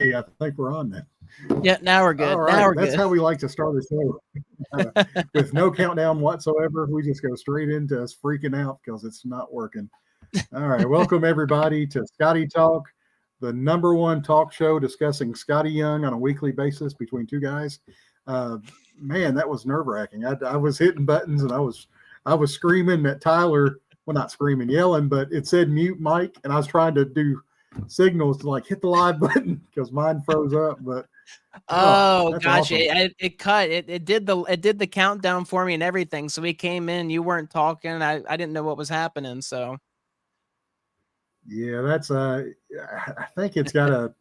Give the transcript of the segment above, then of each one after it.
I think we're on now. Yeah, now we're All good. right, Now we're that's good. how we like to start a show. With no countdown whatsoever. We just go straight into us freaking out because it's not working. All right, welcome everybody to Skottie Talk, the number one talk show discussing Skottie Young on a weekly basis between two guys. Uh, Man, that was nerve wracking. I was hitting buttons and I was screaming at Tyler. Well, not screaming, yelling, but it said mute mic, and I was trying to do signals to like hit the live button because mine froze up. But Oh that's gosh, awesome. it cut it did the countdown for me and everything. So we came in, you weren't talking. I didn't know what was happening. So Yeah, that's I think it's got a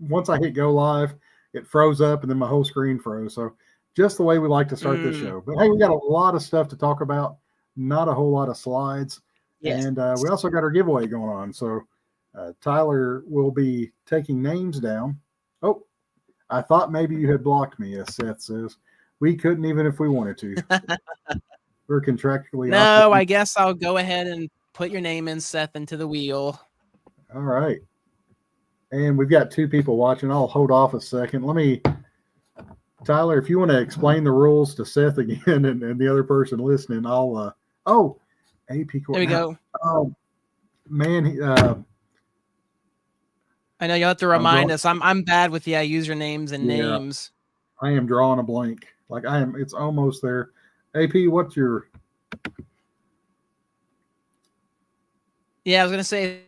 once I hit go live, it froze up and then my whole screen froze. So just the way we like to start this mm, show. But hey, we got a lot of stuff to talk about, not a whole lot of slides. yes. And we also got our giveaway going on. So Tyler will be taking names down. Oh, I thought maybe you had blocked me, as Seth says. We couldn't even if we wanted to. We're contractually No, I obligated. guess I'll go ahead and put your name in, Seth, into the wheel. All right. And we've got two people watching. I'll hold off a second. Tyler, if you want to explain the rules to Seth again and the other person listening, oh, AP There we now. go. Oh, man. I know you'll have to I'm remind drawing. us. I'm bad with usernames and Yeah, names. I am drawing a blank. Like it's almost there. AP, what's your, Yeah, I was gonna say.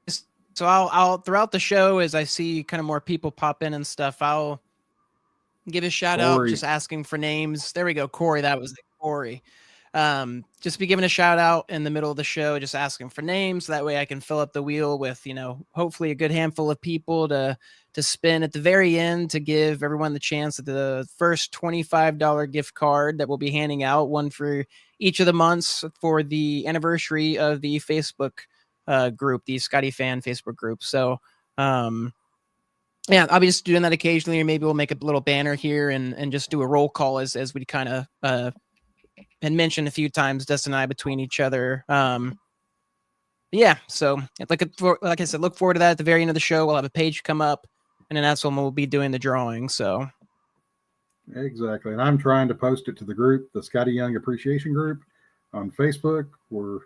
So I'll throughout the show as I see kind of more people pop in and stuff. I'll give a shout out, Corey? just asking for names. There we go, Corey. That was it, Corey. Just be giving a shout out in the middle of the show, just asking for names. That way I can fill up the wheel with, hopefully a good handful of people to spin at the very end to give everyone the chance at the first $25 gift card that we'll be handing out, one for each of the months for the anniversary of the Facebook group, the Skottie fan Facebook group. So, yeah, I'll be just doing that occasionally, or maybe we'll make a little banner here and just do a roll call as we kind of had mentioned a few times, Dustin and I, between each other. Yeah, so like I said, look forward to that at the very end of the show. We'll have a page come up, and then that's when we'll be doing the drawing. So Exactly. And I'm trying to post it to the group, the Skottie Young Appreciation Group on Facebook. We're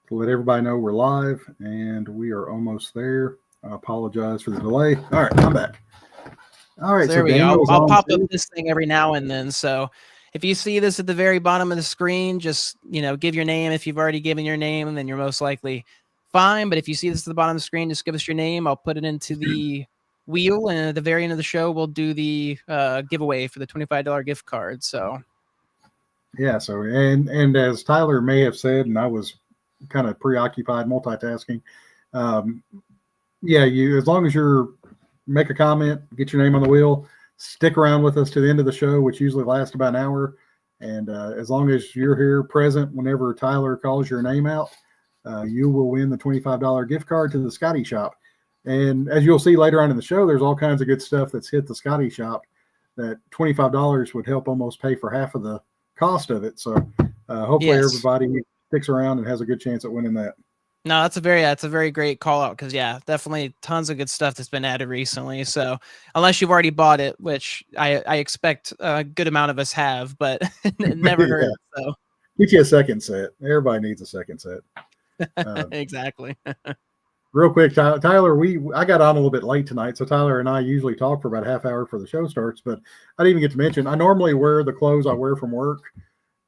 to let everybody know we're live and we are almost there. I apologize for the delay. All right, I'm back. All right, So so there we go. Daniel is I'll on pop up stage. this thing every now and then. So if you see this at the very bottom of the screen, just give your name. If you've already given your name, then you're most likely fine. But if you see this at the bottom of the screen, just give us your name. I'll put it into the wheel, and at the very end of the show, we'll do the giveaway for the $25 gift card. So Yeah, so and as Tyler may have said, and I was kind of preoccupied multitasking. Um, yeah, you as long as you're make a comment, get your name on the wheel, stick around with us to the end of the show, which usually lasts about an hour. And as long as you're here present whenever Tyler calls your name out, you will win the $25 gift card to the Skottie shop. And as you'll see later on in the show, there's all kinds of good stuff that's hit the Skottie shop that $25 would help almost pay for half of the cost of it. So hopefully yes. everybody sticks around and has a good chance at winning that. No, that's a very great call out because definitely tons of good stuff that's been added recently. So unless you've already bought it, which I expect a good amount of us have, but it never Yeah. hurts. So Get you a second set. Everybody needs a second set. exactly. Real quick, Tyler, I got on a little bit late tonight, so Tyler and I usually talk for about a half hour before the show starts. But I didn't even get to mention I normally wear the clothes I wear from work,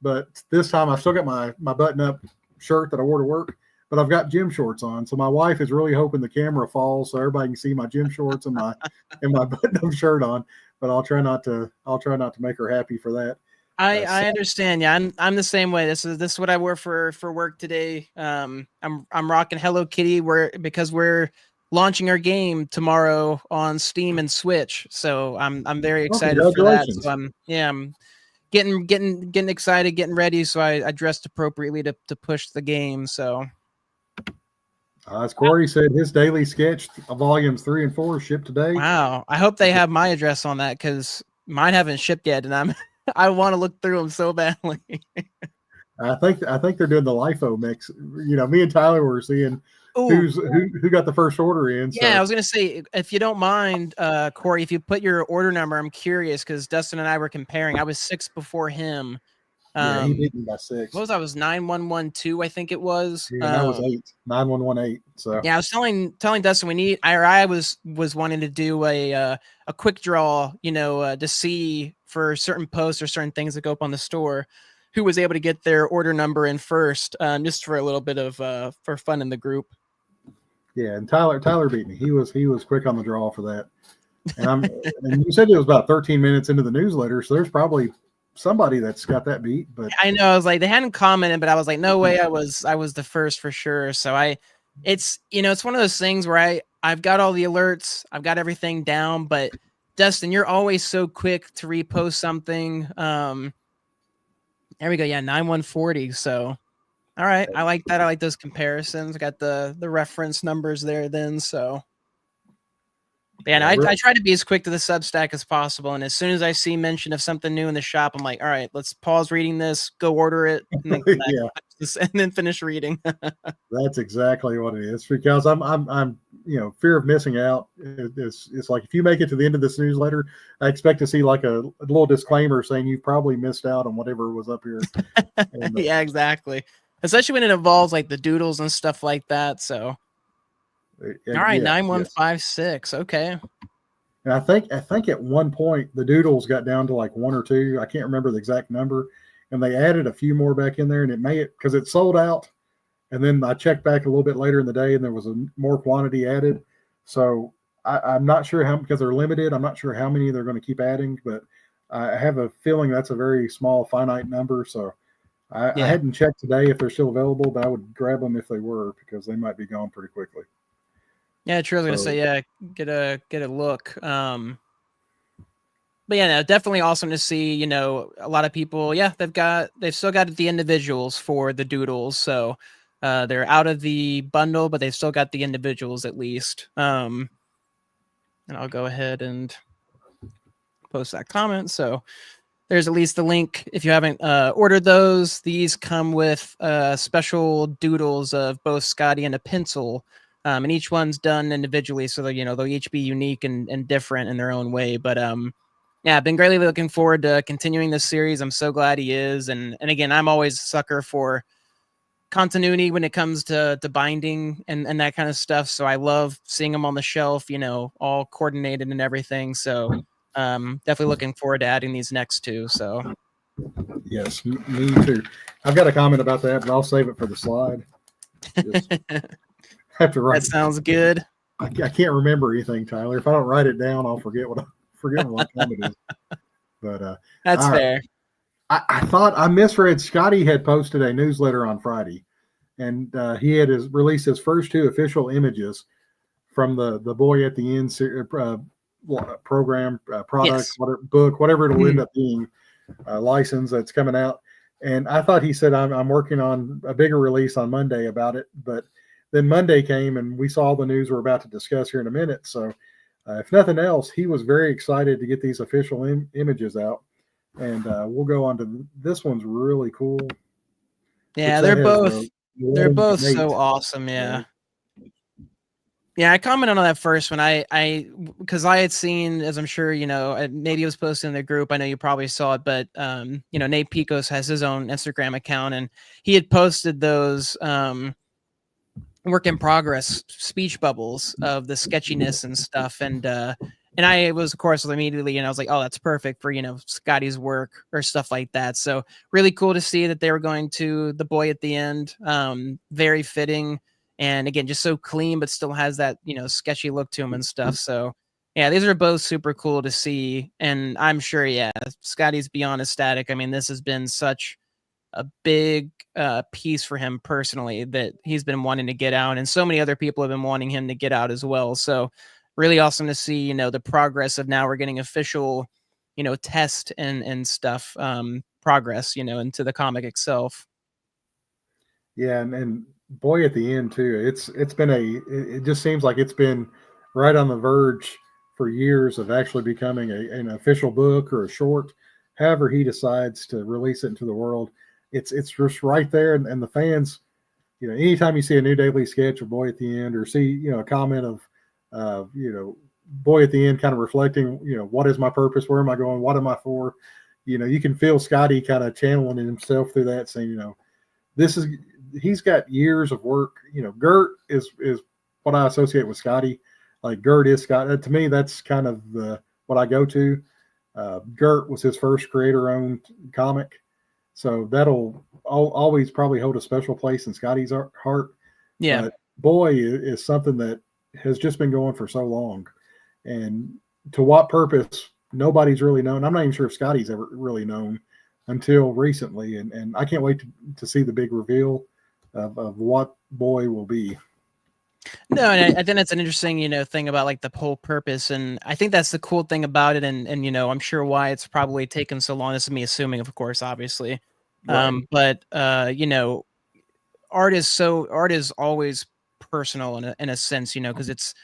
but this time I've still got my button up shirt that I wore to work, but I've got gym shorts on. So my wife is really hoping the camera falls so everybody can see my gym shorts and my button up shirt on. But I'll try not to make her happy for that. I understand. Yeah, I'm the same way. This is what I wore for work today. I'm rocking Hello Kitty because we're launching our game tomorrow on Steam and Switch. So I'm very excited for that. So I'm getting excited, getting ready. So I dressed appropriately to push the game. So as Corey said, his daily sketch volumes 3 and 4 shipped today. Wow, I hope they have my address on that because mine haven't shipped yet, and I want to look through them so badly. I think they're doing the LIFO mix. Me and Tyler were seeing Ooh, who got the first order in. yeah, So I was gonna say, if you don't mind, Corey, if you put your order number, I'm curious because Dustin and I were comparing. I was 6 before him. yeah, he beat me by 6. What was I was 9112, I think it was. Yeah, and I was 8, 9118. So Yeah, I was telling Dustin I was wanting to do a quick draw, to see for certain posts or certain things that go up on the store, who was able to get their order number in first, just for a little bit of for fun in the group. yeah, and Tyler beat me. He was quick on the draw for that. And you said it was about 13 minutes into the newsletter, so there's probably somebody that's got that beat. But I know, I was like, they hadn't commented, but I was like, no way, I was the first for sure. So it's one of those things where I've got all the alerts, I've got everything down, but Dustin, you're always so quick to repost something. There we go. Yeah, 9140. So all right, I like that. I like those comparisons. I got the reference numbers there then. So yeah, I try to be as quick to the Substack as possible. And as soon as I see mention of something new in the shop, I'm like, all right, let's pause reading this, go order it, and then and then finish reading. That's exactly what it is, because I'm fear of missing out. It's like, if you make it to the end of this newsletter, I expect to see like a little disclaimer saying you probably missed out on whatever was up here. And, yeah, exactly. Especially when it involves like the doodles and stuff like that. So all right, 9156. Okay. And I think at one point the doodles got down to like 1 or 2. I can't remember the exact number, and they added a few more back in there, and it may because it sold out. And then I checked back a little bit later in the day, and there was a more quantity added. So I'm not sure how, because they're limited. I'm not sure how many they're going to keep adding, but I have a feeling that's a very small, finite number. So I hadn't checked today if they're still available, but I would grab them if they were, because they might be gone pretty quickly. Yeah, true. I was gonna say, yeah, get a look. But yeah, no, definitely awesome to see. A lot of people, yeah, they've still got the individuals for the doodles, so they're out of the bundle, but they've still got the individuals at least. And I'll go ahead and post that comment. So there's at least the link if you haven't ordered those. These come with special doodles of both Skottie and a pencil. And each one's done individually, so they'll each be unique and different in their own way. But yeah, I've been greatly looking forward to continuing this series. I'm so glad he is, and again, I'm always a sucker for continuity when it comes to binding and that kind of stuff. So I love seeing them on the shelf, all coordinated and everything. So definitely looking forward to adding these next two. So yes, me too. I've got a comment about that, but I'll save it for the slide. Have to write. That sounds good. I can't remember anything, Tyler. If I don't write it down, I'll forget what my comment is. But that's fair. I thought I misread. Skottie had posted a newsletter on Friday, and he had released his first 2 official images from the Boy at the End program, product, whatever it'll end up being, license that's coming out. And I thought he said, I'm working on a bigger release on Monday about it, but then Monday came and we saw the news we're about to discuss here in a minute. So if nothing else, he was very excited to get these official images out. And we'll go on to this one's really cool. Yeah, they're both so awesome. Yeah. Yeah, I commented on that first one. Because I had seen, as I'm sure maybe it was posted in the group. I know you probably saw it, but Nate Picos has his own Instagram account, and he had posted those work in progress speech bubbles of the sketchiness and stuff, and I was, of course, immediately, I was like, oh, that's perfect for Skottie's work or stuff like that. So really cool to see that they were going to the Boy at the End. Very fitting. And again, just so clean, but still has that, sketchy look to him and stuff. So yeah, these are both super cool to see. And I'm sure, yeah, Skottie's beyond ecstatic. I mean, this has been such a big piece for him personally that he's been wanting to get out. And so many other people have been wanting him to get out as well. So really awesome to see, the progress of now we're getting official, test and stuff, progress, into the comic itself. Yeah. And Boy at the End too. It just seems like it's been right on the verge for years of actually becoming an official book or a short, however he decides to release it into the world. It's just right there. And the fans, anytime you see a new daily sketch of Boy at the End, or see, a comment of, Boy at the End kind of reflecting, what is my purpose? Where am I going? What am I for? You can feel Skottie kind of channeling himself through that, saying, this is, he's got years of work. Gert is what I associate with Skottie. Like Gert is Scott. To me, that's kind of what I go to. Gert was his first creator-owned comic, so that'll always probably hold a special place in Skottie's heart. Yeah. But Boy is something that has just been going for so long, and to what purpose, nobody's really known. I'm not even sure if Skottie's ever really known until recently, and I can't wait to see the big reveal of what Boy will be. No, and I think that's an interesting, thing about like the whole purpose, and I think that's the cool thing about it, and I'm sure why it's probably taken so long. This is me assuming, of course, obviously, Right. but art is always personal in a sense, because it's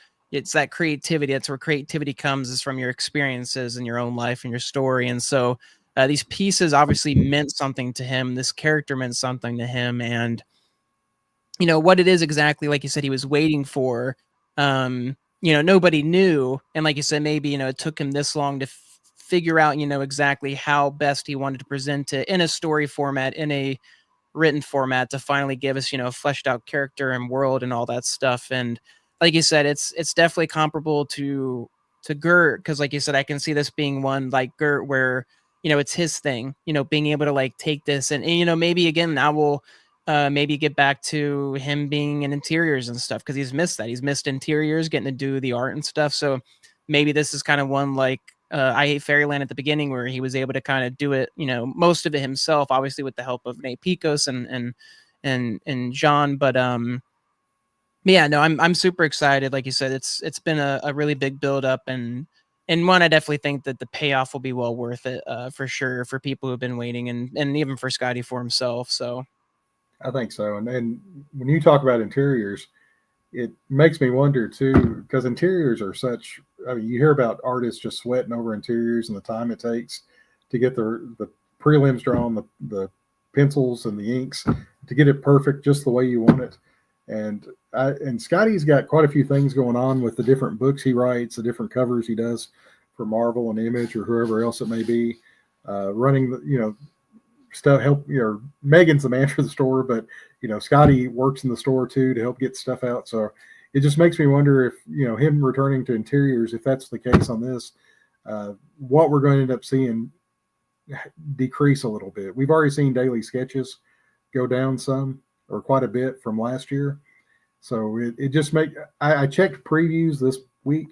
that creativity. That's where creativity comes, is from your experiences in your own life and your story, and so these pieces obviously meant something to him. This character meant something to him, and what it is exactly, like you said, he was waiting for, nobody knew. And like you said, maybe, it took him this long to figure out, exactly how best he wanted to present it in a story format, in a written format, to finally give us, a fleshed out character and world and all that stuff. And like you said, it's definitely comparable to Gert, because like you said, I can see this being one like Gert where, it's his thing, being able to like take this and maybe again, now we'll maybe get back to him being in interiors and stuff, because he's missed that. He's missed interiors, getting to do the art and stuff. So maybe this is kind of one like I Hate Fairyland at the beginning, where he was able to kind of do it, most of it himself, obviously with the help of Nate Picos and John. But yeah, no, I'm super excited. Like you said, it's been a really big build up, and one, I definitely think that the payoff will be well worth it for sure, for people who've been waiting, and even for Skottie for himself. So I think so. And when you talk about interiors, it makes me wonder too, because interiors are such. I mean, you hear about artists just sweating over interiors and the time it takes to get the prelims drawn, the pencils and the inks to get it perfect just the way you want it. And Skottie's got quite a few things going on with the different books he writes, the different covers he does for Marvel and Image or whoever else it may be. Running the stuff, help, Megan's the man for the store, but Skottie works in the store too to help get stuff out. So it just makes me wonder if him returning to interiors, if that's the case on this, what we're going to end up seeing decrease a little bit. We've already seen daily sketches go down some, or quite a bit from last year. So it just I checked previews this week,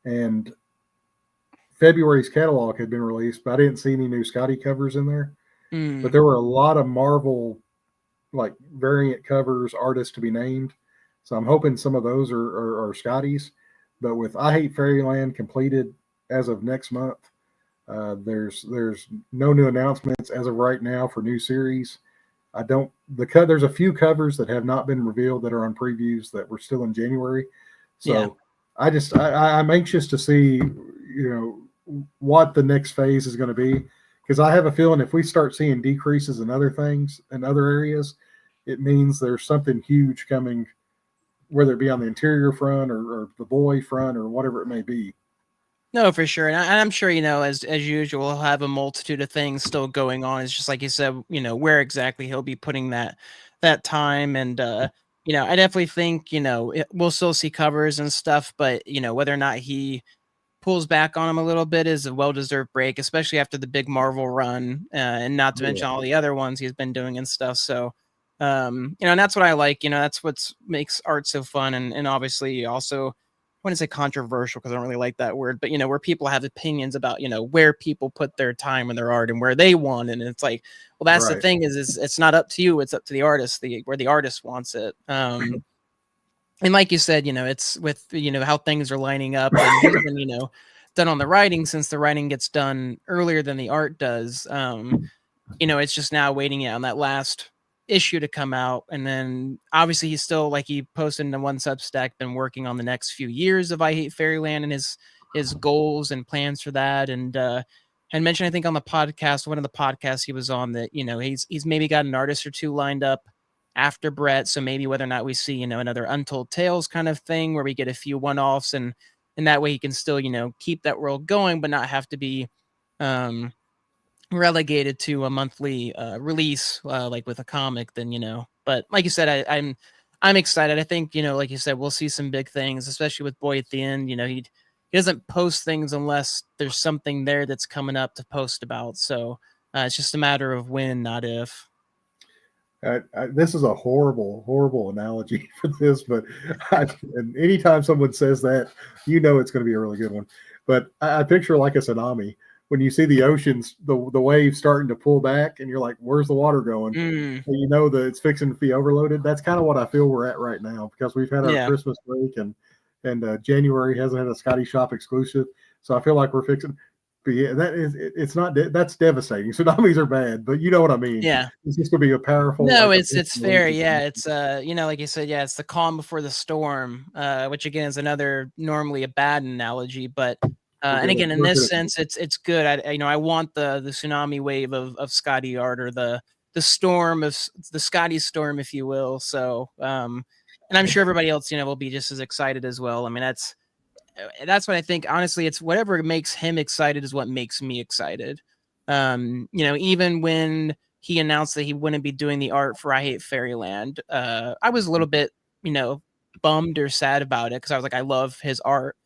and February's catalog had been released, but I didn't see any new Skottie covers in there. But there were a lot of Marvel like variant covers, artists to be named. So I'm hoping some of those are Skottie's. But with I Hate Fairyland completed as of next month, there's no new announcements as of right now for new series. There's a few covers that have not been revealed that are on previews that were still in January. So yeah. I'm anxious to see what the next phase is going to be, because I have a feeling if we start seeing decreases in other things in other areas, it means there's something huge coming, whether it be on the interior front or the Boy front or whatever it may be. No, for sure. And I'm sure, as usual, he'll have a multitude of things still going on. It's just like you said, where exactly he'll be putting that time. And, I definitely think, we'll still see covers and stuff, but, whether or not he pulls back on him a little bit is a well-deserved break, especially after the big Marvel run, and not to mention all the other ones he's been doing and stuff. So, and that's what I like, that's what makes art so fun. And obviously also, I wouldn't say controversial, because I don't really like that word, but where people have opinions about, where people put their time and their art and where they want it. And it's like, well, that's the thing is it's not up to you. It's up to the artist, where the artist wants it. And like you said, it's with, how things are lining up, and he's been, done on the writing, since the writing gets done earlier than the art does. It's just now waiting on that last issue to come out. And then obviously he's still, like he posted in one Substack, been working on the next few years of I Hate Fairyland and his goals and plans for that. And and mentioned, I think on the podcast, one of the podcasts he was on, that he's maybe got an artist or two lined up after Brett. So maybe whether or not we see, another Untold Tales kind of thing where we get a few one-offs, and that way he can still, keep that world going, but not have to be relegated to a monthly release like with a comic. Then, but like you said, I'm excited. I think, like you said, we'll see some big things, especially with Boy at the end. He doesn't post things unless there's something there that's coming up to post about. So it's just a matter of when, not if. This is a horrible analogy for this, but and anytime someone says that, it's going to be a really good one. But I picture like a tsunami when you see the oceans, the waves starting to pull back, and you're like, "Where's the water going?" And you know that it's fixing to be overloaded. That's kind of what I feel we're at right now, because we've had our Christmas break, and January hasn't had a Skottie Shop exclusive, so I feel like we're fixing. But yeah, it's not that's devastating. Tsunamis are bad, but you know what I mean. Yeah, it's just gonna be a powerful. No, it's fair. Yeah, it's like you said, it's the calm before the storm, which again is another normally a bad analogy, but and again in this sense, it's good. I want the tsunami wave of Skottie art, or the storm of the Skottie storm, if you will. So, and I'm sure everybody else, will be just as excited as well. I mean, that's what I think. Honestly, it's whatever makes him excited is what makes me excited. Even when he announced that he wouldn't be doing the art for I Hate Fairyland, I was a little bit, bummed or sad about it, because I was like, I love his art,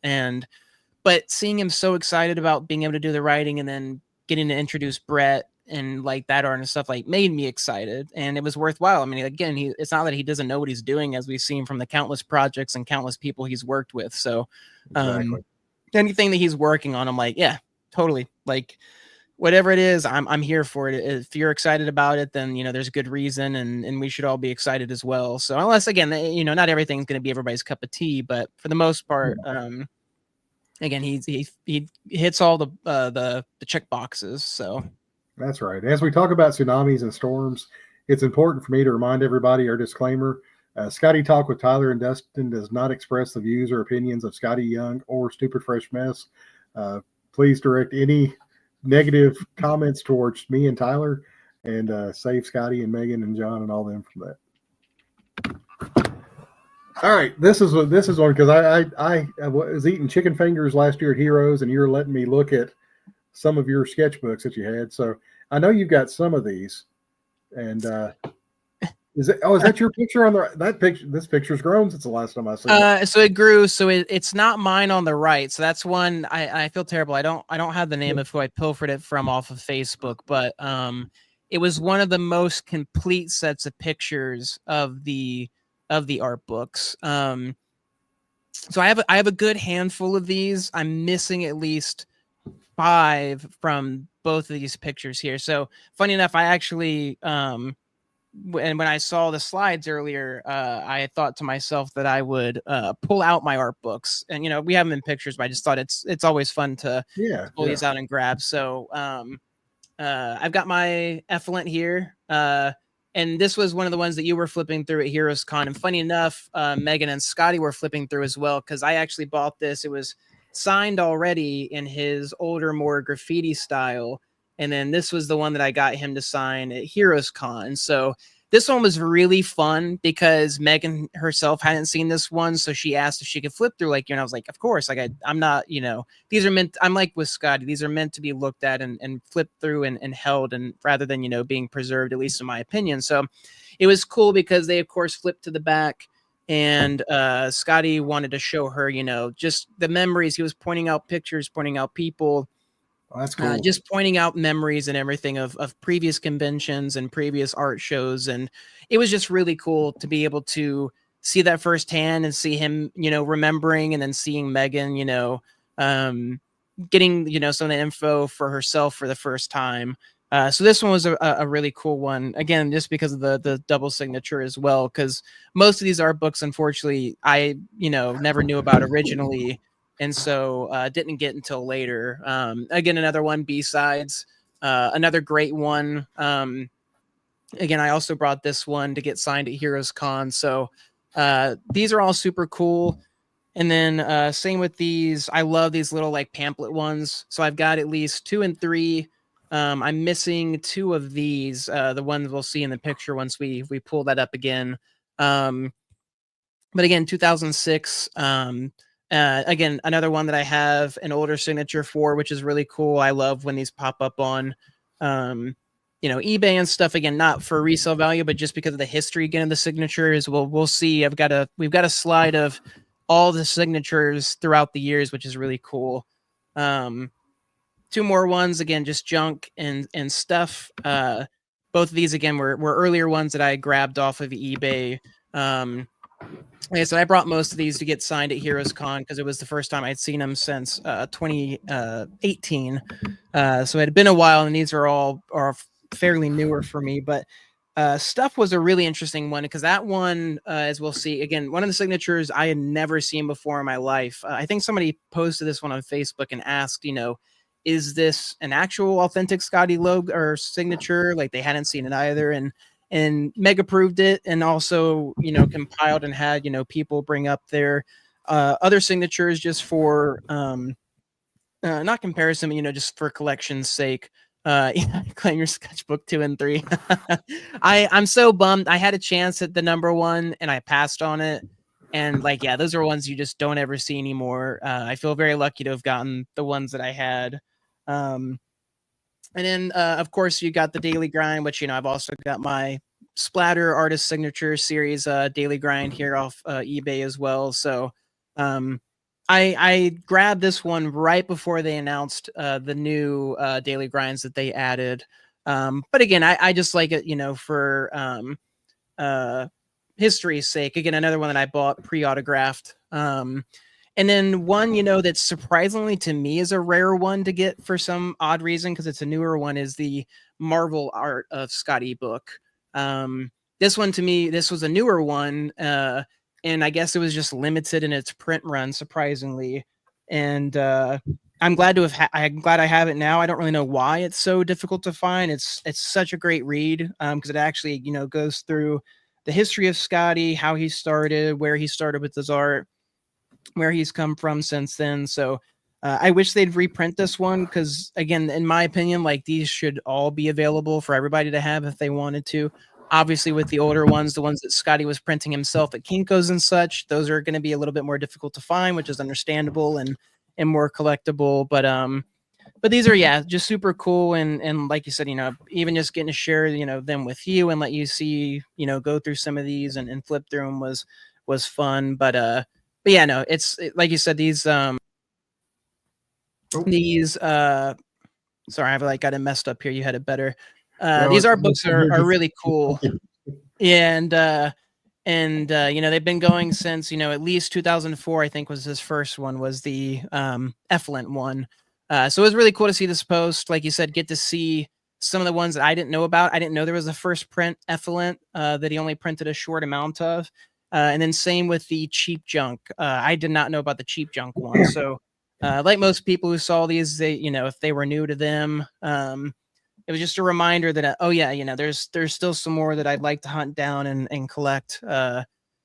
but seeing him so excited about being able to do the writing and then getting to introduce Brett and like that art and stuff, like, made me excited, and it was worthwhile. I mean, again, it's not that he doesn't know what he's doing, as we've seen from the countless projects and countless people he's worked with. So exactly. Anything that he's working on, I'm like, yeah, totally. Like, whatever it is, I'm here for it. If you're excited about it, then there's a good reason, and we should all be excited as well. So unless, again, not everything's going to be everybody's cup of tea, but for the most part, again, he hits all the check boxes. So that's right. As we talk about tsunamis and storms, it's important for me to remind everybody our disclaimer. Skottie Talk with Tyler and Dustin does not express the views or opinions of Skottie Young or Stupid Fresh Mess. Please direct any negative comments towards me and Tyler, and save Skottie and Megan and John and all them from that. All right, this is one, because I was eating chicken fingers last year at Heroes, and you were letting me look at some of your sketchbooks that you had. So I know you've got some of these, and is that your picture on that picture? This picture's grown since the last time I saw it. So it grew. So it's not mine on the right. So that's one. I feel terrible. I don't have the name of who I pilfered it from off of Facebook, but it was one of the most complete sets of pictures of the art books. So I have a good handful of these. I'm missing at least 5 from both of these pictures here. So funny enough, I actually and when I saw the slides earlier, I thought to myself that I would pull out my art books, and we have them in pictures, but I just thought it's always fun to pull these out and grab. So I've got my Effluent here, and this was one of the ones that you were flipping through at Heroes Con. And funny enough, Megan and Skottie were flipping through as well, because I actually bought this. It was signed already in his older, more graffiti style. And then this was the one that I got him to sign at Heroes Con. So this one was really fun because Megan herself hadn't seen this one. So she asked if she could flip through, like, and I was like, of course, like I'm not, these are meant, I'm like with Skottie, these are meant to be looked at and flipped through and held, and rather than, being preserved, at least in my opinion. So it was cool because they, of course, flipped to the back. And Skottie wanted to show her, just the memories. He was pointing out pictures, pointing out people. Oh, that's cool. Just pointing out memories and everything of previous conventions and previous art shows. And it was just really cool to be able to see that firsthand and see him, remembering, and then seeing Megan, getting, some of the info for herself for the first time. So this one was a really cool one, again, just because of the double signature as well, because most of these art books, unfortunately, I, never knew about originally. And so didn't get until later. Again, another one, B-Sides, another great one. Again, I also brought this one to get signed at Heroes Con. So these are all super cool. And then same with these. I love these little like pamphlet ones. So I've got at least 2 and 3 I'm missing 2 of these, the ones we'll see in the picture once we pull that up again. But again, 2006. Again, another one that I have an older signature for, which is really cool. I love when these pop up on, eBay and stuff. Again, not for resale value, but just because of the history again of the signatures. We'll see. We've got a slide of all the signatures throughout the years, which is really cool. 2 more ones, again, just junk and stuff. Both of these again were earlier ones that I grabbed off of eBay. Like I said, I brought most of these to get signed at Heroes Con because it was the first time I'd seen them since 2018. So it had been a while, and these are fairly newer for me. But Stuff was a really interesting one because that one, as we'll see, again, one of the signatures I had never seen before in my life. I think somebody posted this one on Facebook and asked, is this an actual authentic Skottie logo or signature? Like they hadn't seen it either. And Meg approved it and also, compiled and had, people bring up their other signatures just for not comparison, just for collection's sake. Claim your sketchbook 2 and 3. I'm so bummed. I had a chance at the number 1 and I passed on it. And those are ones you just don't ever see anymore. I feel very lucky to have gotten the ones that I had. And then, of course, you got the Daily Grind, which, I've also got my Splatter Artist Signature Series Daily Grind here off eBay as well. So I grabbed this one right before they announced the new Daily Grinds that they added. But again, I just like it, for history's sake. Again, another one that I bought pre-autographed. And then one, that's surprisingly to me is a rare one to get for some odd reason because it's a newer one is the Marvel Art of Skottie book. This one to me, this was a newer one, and I guess it was just limited in its print run, surprisingly. And I'm glad to have. I'm glad I have it now. I don't really know why it's so difficult to find. It's such a great read because it actually goes through the history of Skottie, how he started, where he started with his art, where he's come from since then. So I wish they'd reprint this one because, again, in my opinion, these should all be available for everybody to have if they wanted to. Obviously, with the older ones, the ones that Skottie was printing himself at Kinko's and such, those are going to be a little bit more difficult to find, which is understandable and more collectible. But these are just super cool and like you said, even just getting to share them with you and let you see go through some of these and flip through them was fun. But yeah, no, like you said, these sorry, I've got it messed up here. You had it better. These art books are really cool. Yeah, and they've been going since at least 2004. I think was his first one, was the Effluent one. So it was really cool to see this post. Like you said, get to see some of the ones that I didn't know about. I didn't know there was a first print Effluent that he only printed a short amount of. And then same with the Cheap Junk. I did not know about the Cheap Junk one. So like most people who saw these, they if they were new to them, it was just a reminder that there's still some more that I'd like to hunt down and collect.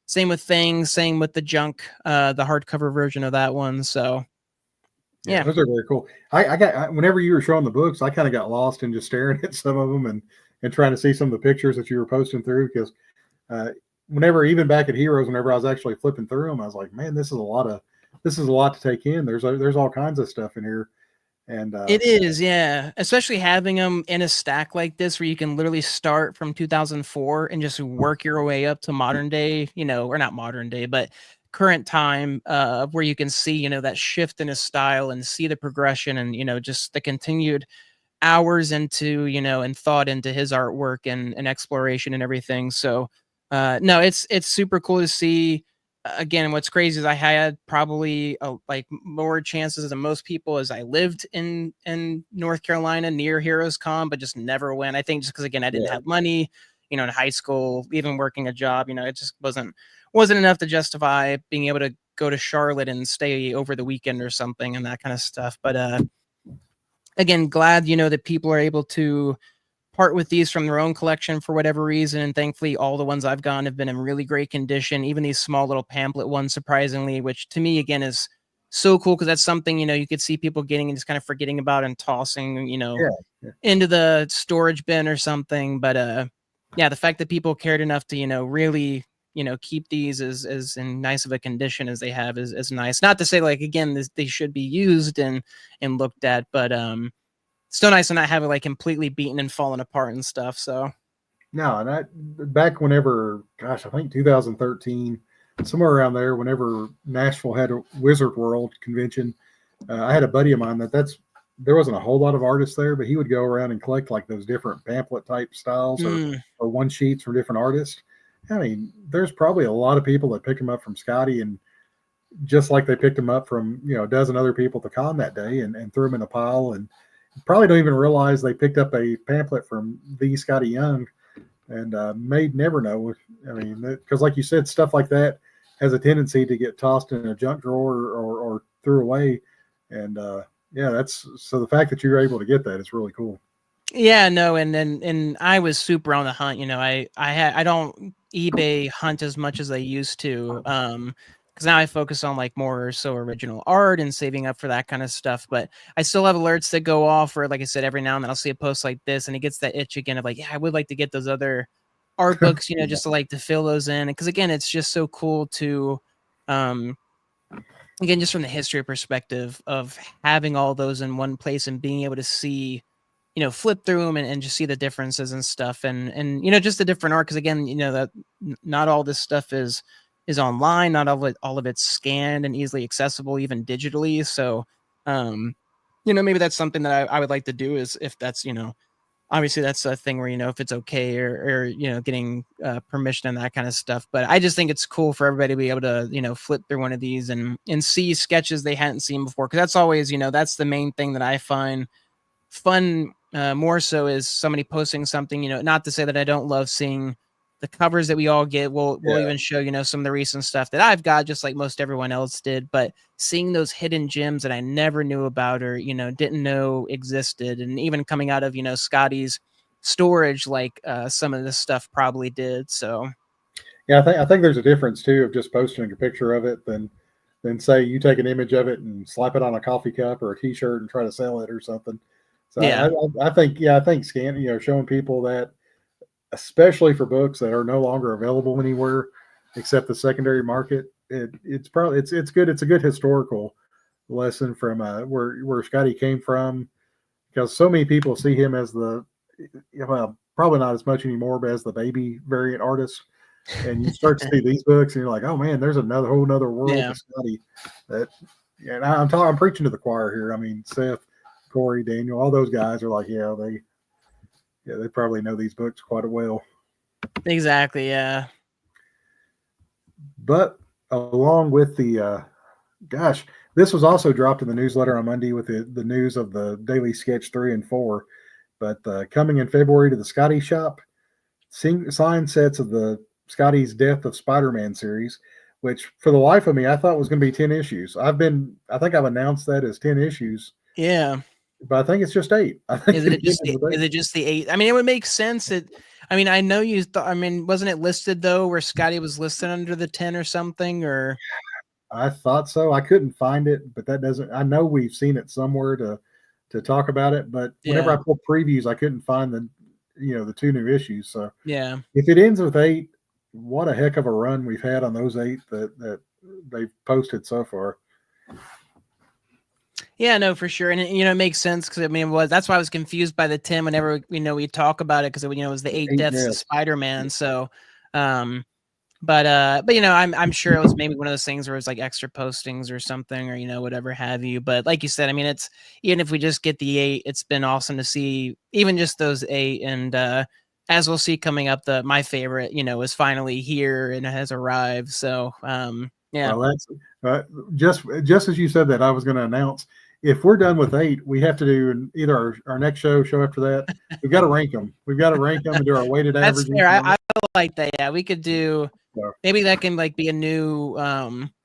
Same with Things, same with the Junk, the hardcover version of that one. So yeah, those are very cool. I got whenever you were showing the books, I kind of got lost in just staring at some of them and trying to see some of the pictures that you were posting through because whenever, even back at Heroes, whenever I was actually flipping through them, I was like, man, this is a lot to take in. There's all kinds of stuff in here. And it is, yeah, especially having them in a stack like this where you can literally start from 2004 and just work your way up to modern day, or not modern day, but current time, where you can see, that shift in his style and see the progression and, just the continued hours into, and thought into his artwork and exploration and everything. So, no, it's super cool to see. Again, what's crazy is I had probably more chances than most people as I lived in North Carolina near Heroes Con, but just never went. I think just because, again, I didn't have money, in high school, even working a job, it just wasn't enough to justify being able to go to Charlotte and stay over the weekend or something and that kind of stuff. But again, glad, that people are able to part with these from their own collection for whatever reason. And thankfully, all the ones I've gotten have been in really great condition. Even these small little pamphlet ones, surprisingly, which to me, again, is so cool because that's something, you could see people getting and just kind of forgetting about and tossing, Yeah. into the storage bin or something. But yeah, the fact that people cared enough to, really, keep these as in nice of a condition as they have is nice. Not to say like, again, they should be used and looked at, but still nice to not have it like completely beaten and fallen apart and stuff. So No, and back whenever, gosh, I think 2013, somewhere around there, whenever Nashville had a Wizard World convention, I had a buddy of mine there wasn't a whole lot of artists there, but he would go around and collect like those different pamphlet type styles or one sheets from different artists. I mean, there's probably a lot of people that pick them up from Skottie, and just like they picked them up from a dozen other people at the con that day and threw them in a pile, and probably don't even realize they picked up a pamphlet from the Skottie Young, and may never know. I mean, because like you said, stuff like that has a tendency to get tossed in a junk drawer or threw away, and yeah, that's so the fact that you're able to get that is really cool. yeah, no, and I was super on the hunt. I don't eBay hunt as much as I used to. Because now I focus on like more so original art and saving up for that kind of stuff. But I still have alerts that go off where, like I said, every now and then I'll see a post like this and it gets that itch again of like, yeah, I would like to get those other art books, Yeah. just to fill those in. Because again, it's just so cool to, um, again, just from the history perspective of having all those in one place and being able to see, flip through them and just see the differences and stuff and just the different art. Because again, that not all this stuff is online, not all of it's scanned and easily accessible, even digitally. So, maybe that's something that I would like to do is if that's, obviously that's a thing where, if it's okay or getting permission and that kind of stuff. But I just think it's cool for everybody to be able to, flip through one of these and see sketches they hadn't seen before. Cause that's always, that's the main thing that I find fun more so is somebody posting something, not to say that I don't love seeing the covers that we all get. We'll even show, some of the recent stuff that I've got, just like most everyone else did, but seeing those hidden gems that I never knew about or, didn't know existed. And even coming out of, Skottie's storage, like some of this stuff probably did. So Yeah, I think there's a difference too of just posting a picture of it than say you take an image of it and slap it on a coffee cup or a T-shirt and try to sell it or something. So yeah. I think scanning, showing people that, especially for books that are no longer available anywhere except the secondary market, it's probably it's good. It's a good historical lesson from where Skottie came from, because so many people see him as well, probably not as much anymore, but as the baby variant artist. And you start to see these books, and you're like, oh man, there's another whole another world Yeah. to Skottie. That, and I'm preaching to the choir here. I mean, Seth, Corey, Daniel, all those guys are like, they probably know these books quite well. Exactly. Yeah. But along with gosh, this was also dropped in the newsletter on Monday with the news of the Daily Sketch 3 and 4. But coming in February to the Skottie shop, signed sets of the Skottie's Death of Spider-Man series, which for the life of me, I thought was going to be 10 issues. I think I've announced that as 10 issues. Yeah. But I think it's just 8. I think Is it just the 8? I mean, it would make sense. I mean, I know you thought, I mean, wasn't it listed though where Skottie was listed under the 10 or something, or? I thought so. I couldn't find it, but that doesn't, I know we've seen it somewhere to talk about it, but whenever I pulled previews, I couldn't find the 2 new issues. So yeah, if it ends with 8, what a heck of a run we've had on those 8 that they've posted so far. Yeah, no, for sure. And it makes sense because I mean, that's why I was confused by the 10 whenever we talk about it, because it was the 8 deaths of Spider-Man. So but I'm sure it was maybe one of those things where it was like extra postings or something, or whatever have you. But like you said, I mean, it's, even if we just get the 8, it's been awesome to see even just those 8. And as we'll see coming up, my favorite, is finally here and has arrived. So yeah. Well, that's just as you said that, I was going to announce, if we're done with 8, we have to do either our next show after that. We've got to rank them. We've got to rank them and do our weighted average. That's fair. I like that. Yeah, we could do. Maybe that can like be a new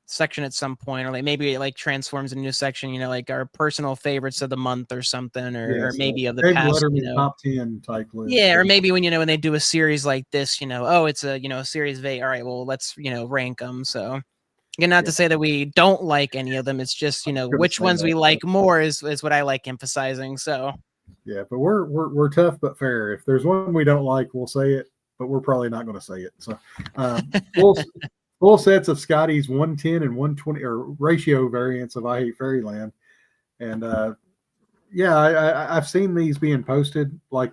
section at some point, or like maybe it like transforms a new section. Like our personal favorites of the month or something, or maybe of the past. Top 10 type list. Yeah, or maybe when when they do a series like this, oh, it's a a series of 8. All right, well, let's rank them. So Again, not to say that we don't like any of them. It's just, which ones we like more is what I like emphasizing. So yeah, but we're tough but fair. If there's one we don't like, we'll say it, but we're probably not going to say it. So full sets of Skottie's 110 and 120 or ratio variants of I Hate Fairyland. And yeah, I've seen these being posted like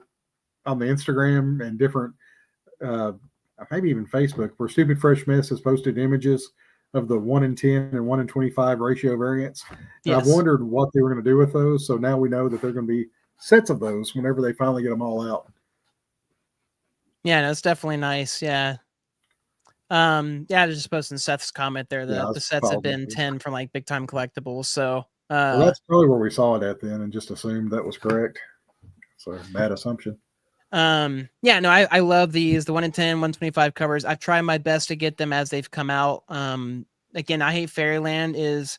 on the Instagram and different, maybe even Facebook, where Stupid Fresh Mess has posted images of the 1 in 10 and 1 in 25 ratio variants. Yes. I've wondered what they were going to do with those. So now we know that they're going to be sets of those whenever they finally get them all out. Yeah, no, it's definitely nice. Yeah. Yeah, just posting Seth's comment there. The sets have been 10 from like Big Time Collectibles. So well, that's probably where we saw it at then and just assumed that was correct. So bad assumption. Yeah, no, I love these, the 1 in 10, 125 covers. I've tried my best to get them as they've come out. Again, I Hate Fairyland is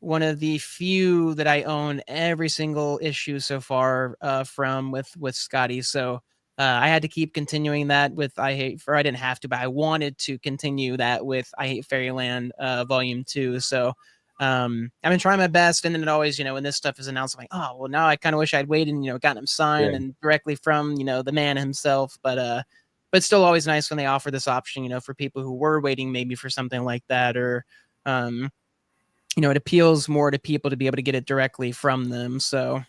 one of the few that I own every single issue so far from with Skottie. So I had to keep continuing that with I didn't have to, but I wanted to continue that with I Hate Fairyland Volume 2. So I've been trying my best, and then it always, when this stuff is announced, I'm like, oh, well, now I kind of wish I'd waited and, gotten him signed and directly from, the man himself. But still always nice when they offer this option, for people who were waiting maybe for something like that, or, it appeals more to people to be able to get it directly from them. So,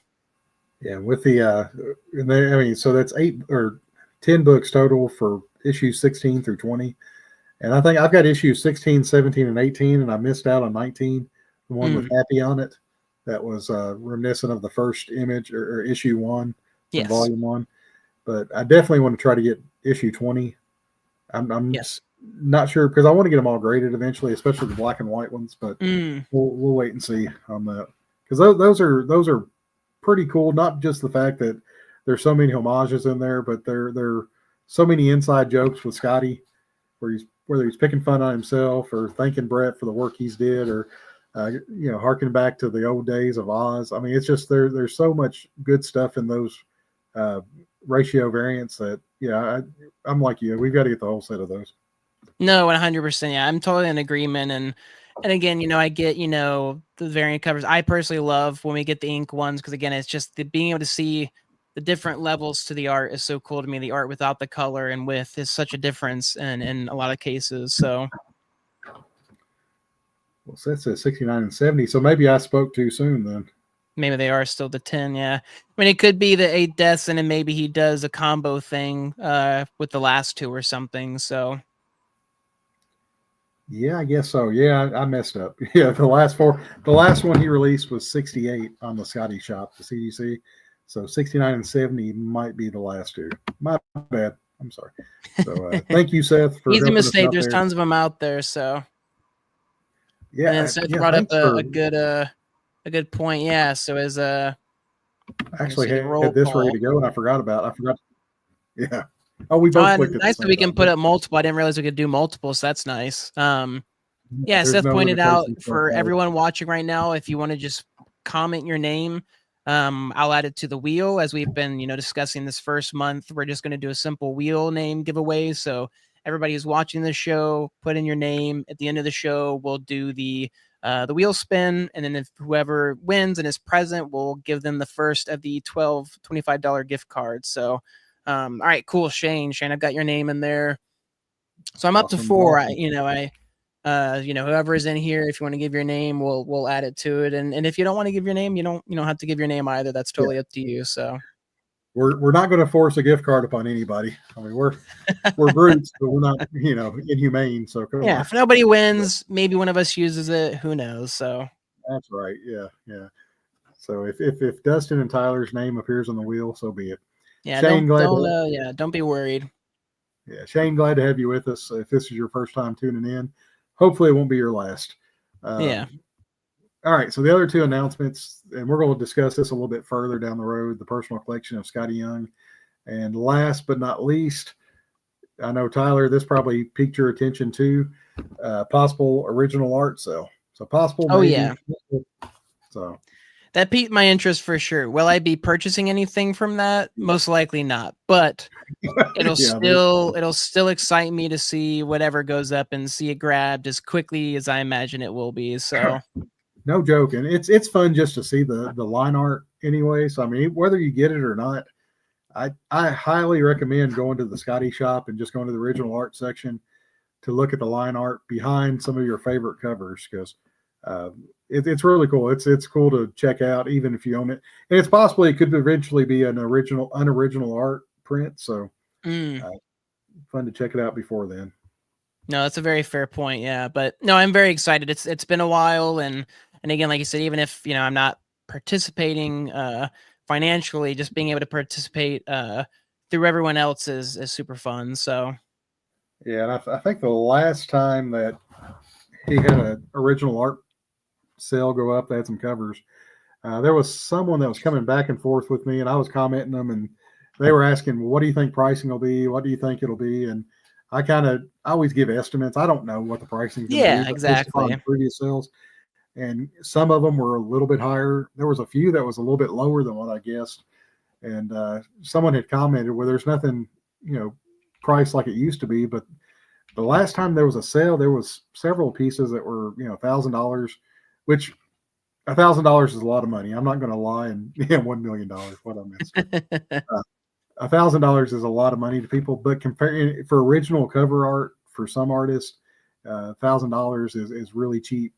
yeah, with so that's 8 or 10 books total for issues 16 through 20. And I think I've got issues 16, 17, and 18, and I missed out on 19, the one with Happy on it. That was reminiscent of the first image or issue 1 from volume 1. But I definitely want to try to get issue 20. I'm not sure because I want to get them all graded eventually, especially the black and white ones. But we'll wait and see on that because those are pretty cool. Not just the fact that there's so many homages in there, but there are so many inside jokes with Skottie, whether he's picking fun on himself or thanking Brett for the work he's did, or harking back to the old days of Oz. I mean, it's just there's so much good stuff in those ratio variants that I'm like you. We've got to get the whole set of those. No, 100%. Yeah, I'm totally in agreement. And again, I get, the variant covers. I personally love when we get the ink ones because, again, it's just being able to see the different levels to the art is so cool to me. The art without the color and with is such a difference in a lot of cases. So, well, so that says 69 and 70. So maybe I spoke too soon then. Maybe they are still the 10. Yeah. I mean, it could be the 8 deaths and then maybe he does a combo thing with the last 2 or something. So, yeah, I guess so. Yeah, I messed up. Yeah, the last one he released was 68 on the Skottie shop, the CDC. So 69 and 70 might be the last 2. My bad. I'm sorry. So thank you, Seth, for easy mistake. There's tons of them out there. So yeah, and Seth brought up a good point. Yeah. So as actually had this ready to go, and I forgot. Yeah. Oh, we both clicked it. Nice that we can put up multiple. I didn't realize we could do multiple, so that's nice. Yeah, Seth pointed out for everyone watching right now, if you want to just comment your name, I'll add it to the wheel as we've been, discussing this first month. We're just going to do a simple wheel name giveaway. So everybody who's watching the show, put in your name. At the end of the show, we'll do the wheel spin, and then if whoever wins and is present, we'll give them the first of the $25 gift cards. So. All right, cool. Shane, I've got your name in there. So I'm up to 4. Awesome. Whoever is in here, if you want to give your name, we'll add it to it. And if you don't want to give your name, you don't have to give your name either. That's totally up to you. So we're not going to force a gift card upon anybody. I mean, we're brutes, but we're not, inhumane. So come on. If nobody wins, maybe one of us uses it. Who knows? So that's right. Yeah. So if Dustin and Tyler's name appears on the wheel, so be it. Yeah, Shane, don't be worried. Yeah, Shane, glad to have you with us. If this is your first time tuning in, hopefully it won't be your last. Yeah. All right, so the other 2 announcements, and we're going to discuss this a little bit further down the road, the personal collection of Skottie Young. And last but not least, I know, Tyler, this probably piqued your attention too, possible original art sale. So possible. Oh, maybe. Yeah. So That piqued my interest for sure. Will I be purchasing anything from that? Most likely not, but it'll still excite me to see whatever goes up and see it grabbed as quickly as I imagine it will be. So no joke, and it's fun just to see the line art anyway. So I mean, whether you get it or not, I highly recommend going to the Skottie shop and just going to the original art section to look at the line art behind some of your favorite covers, because it's really cool. It's cool to check out even if you own it, and it's possible it could eventually be an unoriginal art print. So fun to check it out before then. No, that's a very fair point. Yeah, but no, I'm very excited. It's been a while, and again, like you said, even if I'm not participating financially, just being able to participate through everyone else is super fun. So yeah, and I think the last time that he had an original art sale go up, they had some covers. There was someone that was coming back and forth with me, and I was commenting them, and they were asking, well, what do you think pricing will be? What do you think it'll be? And I always give estimates. I don't know what the pricing's going to be. Yeah, exactly. On previous sales. And some of them were a little bit higher. There was a few that was a little bit lower than what I guessed. And someone had commented, well, there's nothing, priced like it used to be. But the last time there was a sale, there was several pieces that were, $1,000, which $1,000 is a lot of money. I'm not going to lie and $1 million. What I missed. $1,000 is a lot of money to people, but comparing for original cover art for some artists, $1,000 is really cheap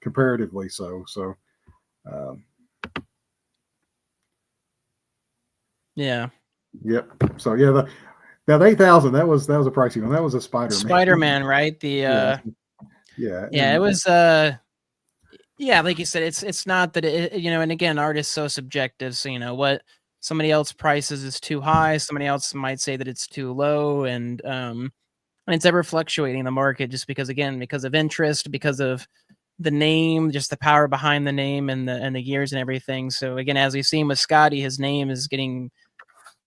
comparatively. So, yeah. Yep. So yeah, the 8,000 that was a pricey one. That was a Spider-Man, right? The yeah, it was yeah, like you said, it's not that it, and again, art is so subjective. So what somebody else prices is too high, somebody else might say that it's too low, and it's ever fluctuating in the market just because of interest, because of the name, just the power behind the name and the years and everything. So again, as we've seen with Skottie, his name is getting,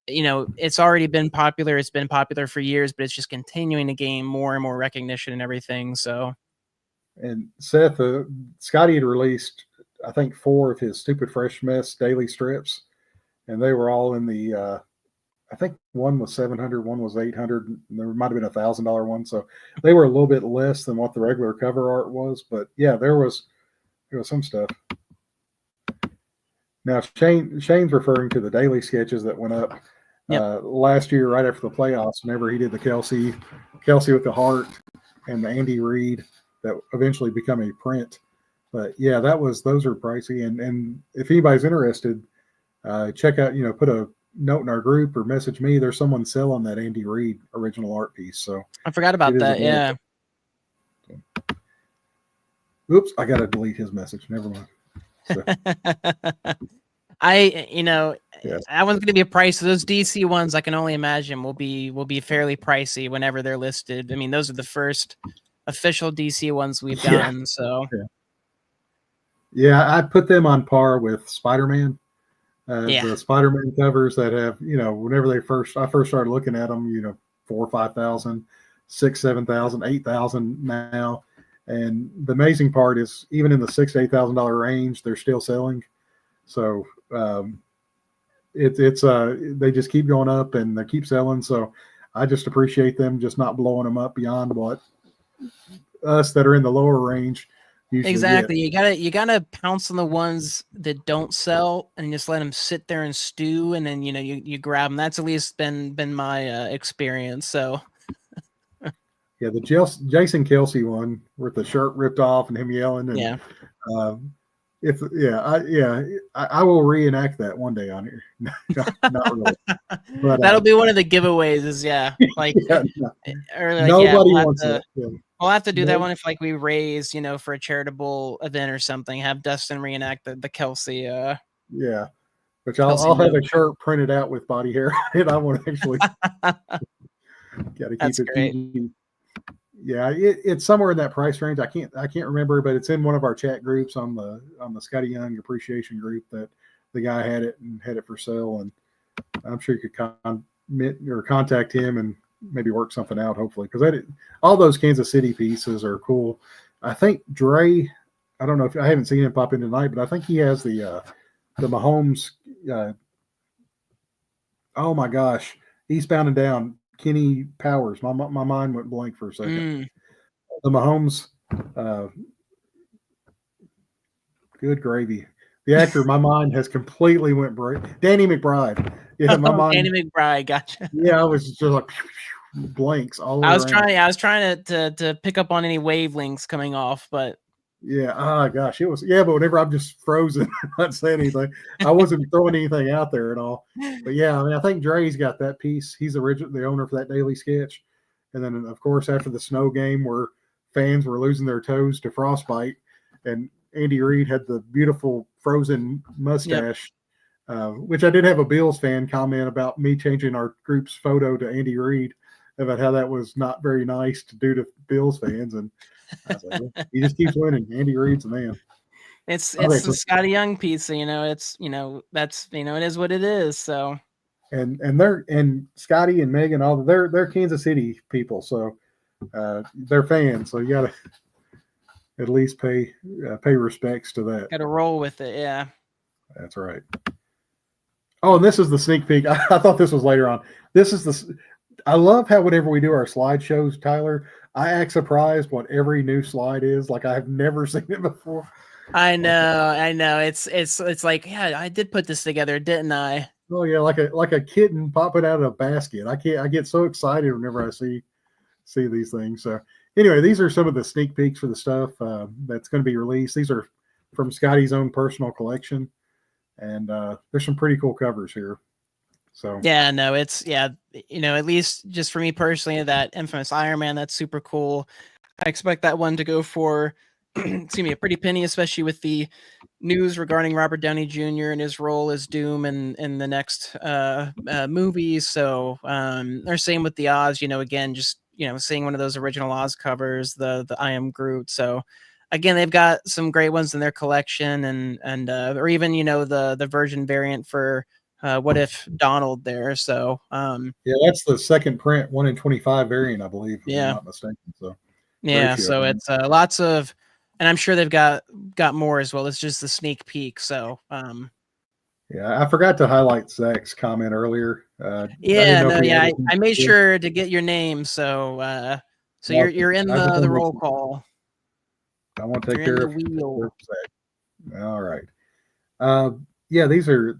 it's already been popular. It's been popular for years, but it's just continuing to gain more and more recognition and everything. So, and Seth, Skottie had released, I think, 4 of his Stupid Fresh Mess daily strips, and they were all in the I think one was 700, one was 800, and there might have been $1,000 one. So they were a little bit less than what the regular cover art was. But yeah, there was some stuff. Now Shane's referring to the daily sketches that went up last year, right after the playoffs. Whenever he did the Kelsey with the heart, and the Andy Reid that eventually become a print. But yeah, those are pricey. And if anybody's interested, check out, put a note in our group or message me. There's someone selling that Andy Reid original art piece. So I forgot about that. Yeah. Oops, I gotta delete his message. Never mind. So. That one's gonna be a price. Those DC ones, I can only imagine will be fairly pricey whenever they're listed. I mean, those are the first official DC ones we've done. So yeah, I put them on par with Spider-Man. The Spider-Man covers that have, whenever I first started looking at them, 4,000 or 5,000, 6,000, 7,000, 8,000 now. And the amazing part is even in the $6,000 to $8,000 range, they're still selling. So they just keep going up and they keep selling. So I just appreciate them just not blowing them up beyond what us that are in the lower range. Exactly. Get. You gotta pounce on the ones that don't sell and just let them sit there and stew, and then you grab them. That's at least been my experience. So yeah, the Jason Kelsey one with the shirt ripped off and him yelling, and I will reenact that one day on here. Not really, but that'll be one of the giveaways. Is nobody wants it. Yeah. We'll have to do that one if we raise, for a charitable event or something. Have Dustin reenact the Kelsey. Which I'll have a shirt printed out with body hair, and I want to actually got to keep it PG. Yeah, it's somewhere in that price range. I can't remember, but it's in one of our chat groups on the Skottie Young appreciation group that the guy had it for sale, and I'm sure you could contact him and maybe work something out, hopefully, because all those Kansas City pieces are cool. I think Dre, I don't know if I haven't seen him pop in tonight, but I think he has the Mahomes. Oh my gosh, Eastbound and Down. Kenny Powers. My mind went blank for a second. The Mahomes. Uh, Good gravy. The actor, my mind has completely went break. Danny McBride. Yeah, my mind. Danny McBride, gotcha. Yeah, I was just like blanks all I was around. trying to pick up on any wavelengths coming off, but Yeah, oh gosh, it was but whenever I'm just frozen, not saying anything, I wasn't throwing anything out there at all. But yeah, I mean, I think Dre's got that piece. He's the owner for that daily sketch, and then of course after the snow game where fans were losing their toes to frostbite, and Andy Reid had the beautiful frozen mustache, which I did have a Bills fan comment about me changing our group's photo to Andy Reid about how that was not very nice to do to Bills fans, and I was like, well, he just keeps winning. Andy Reid's the man. It's the Skottie Young pizza, it's that's it is what it is. So and Skottie and Megan, all they're Kansas City people, so they're fans. So you gotta at least pay respects to that. Gotta roll with it, yeah. That's right. Oh, and this is the sneak peek. I thought this was later on. This is the. I love how whenever we do our slideshows, Tyler, I act surprised what every new slide is. Like I have never seen it before. I know. It's like, yeah, I did put this together, didn't I? Oh yeah, like a kitten popping out of a basket. I get so excited whenever I see these things. So anyway, these are some of the sneak peeks for the stuff that's going to be released. These are from Skottie's own personal collection, and there's some pretty cool covers here. So yeah, no, it's at least just for me personally, that infamous Iron Man, that's super cool. I expect that one to go for excuse me, a pretty penny, especially with the news regarding Robert Downey Jr. and his role as Doom in the next movie. So or same with the Oz, again, just seeing one of those original Oz covers, the I Am Groot. So again, they've got some great ones in their collection, and or even the Virgin variant for What If Donald there. So yeah, that's the second print, 1 in 25 variant, I believe, if I'm not mistaken. So yeah, so it's lots of, and I'm sure they've got more as well. It's just the sneak peek. So yeah, I forgot to highlight Zach's comment earlier. I made sure to get your name, so you're in the roll call. I want to take care of Zach. All right. Yeah, these are.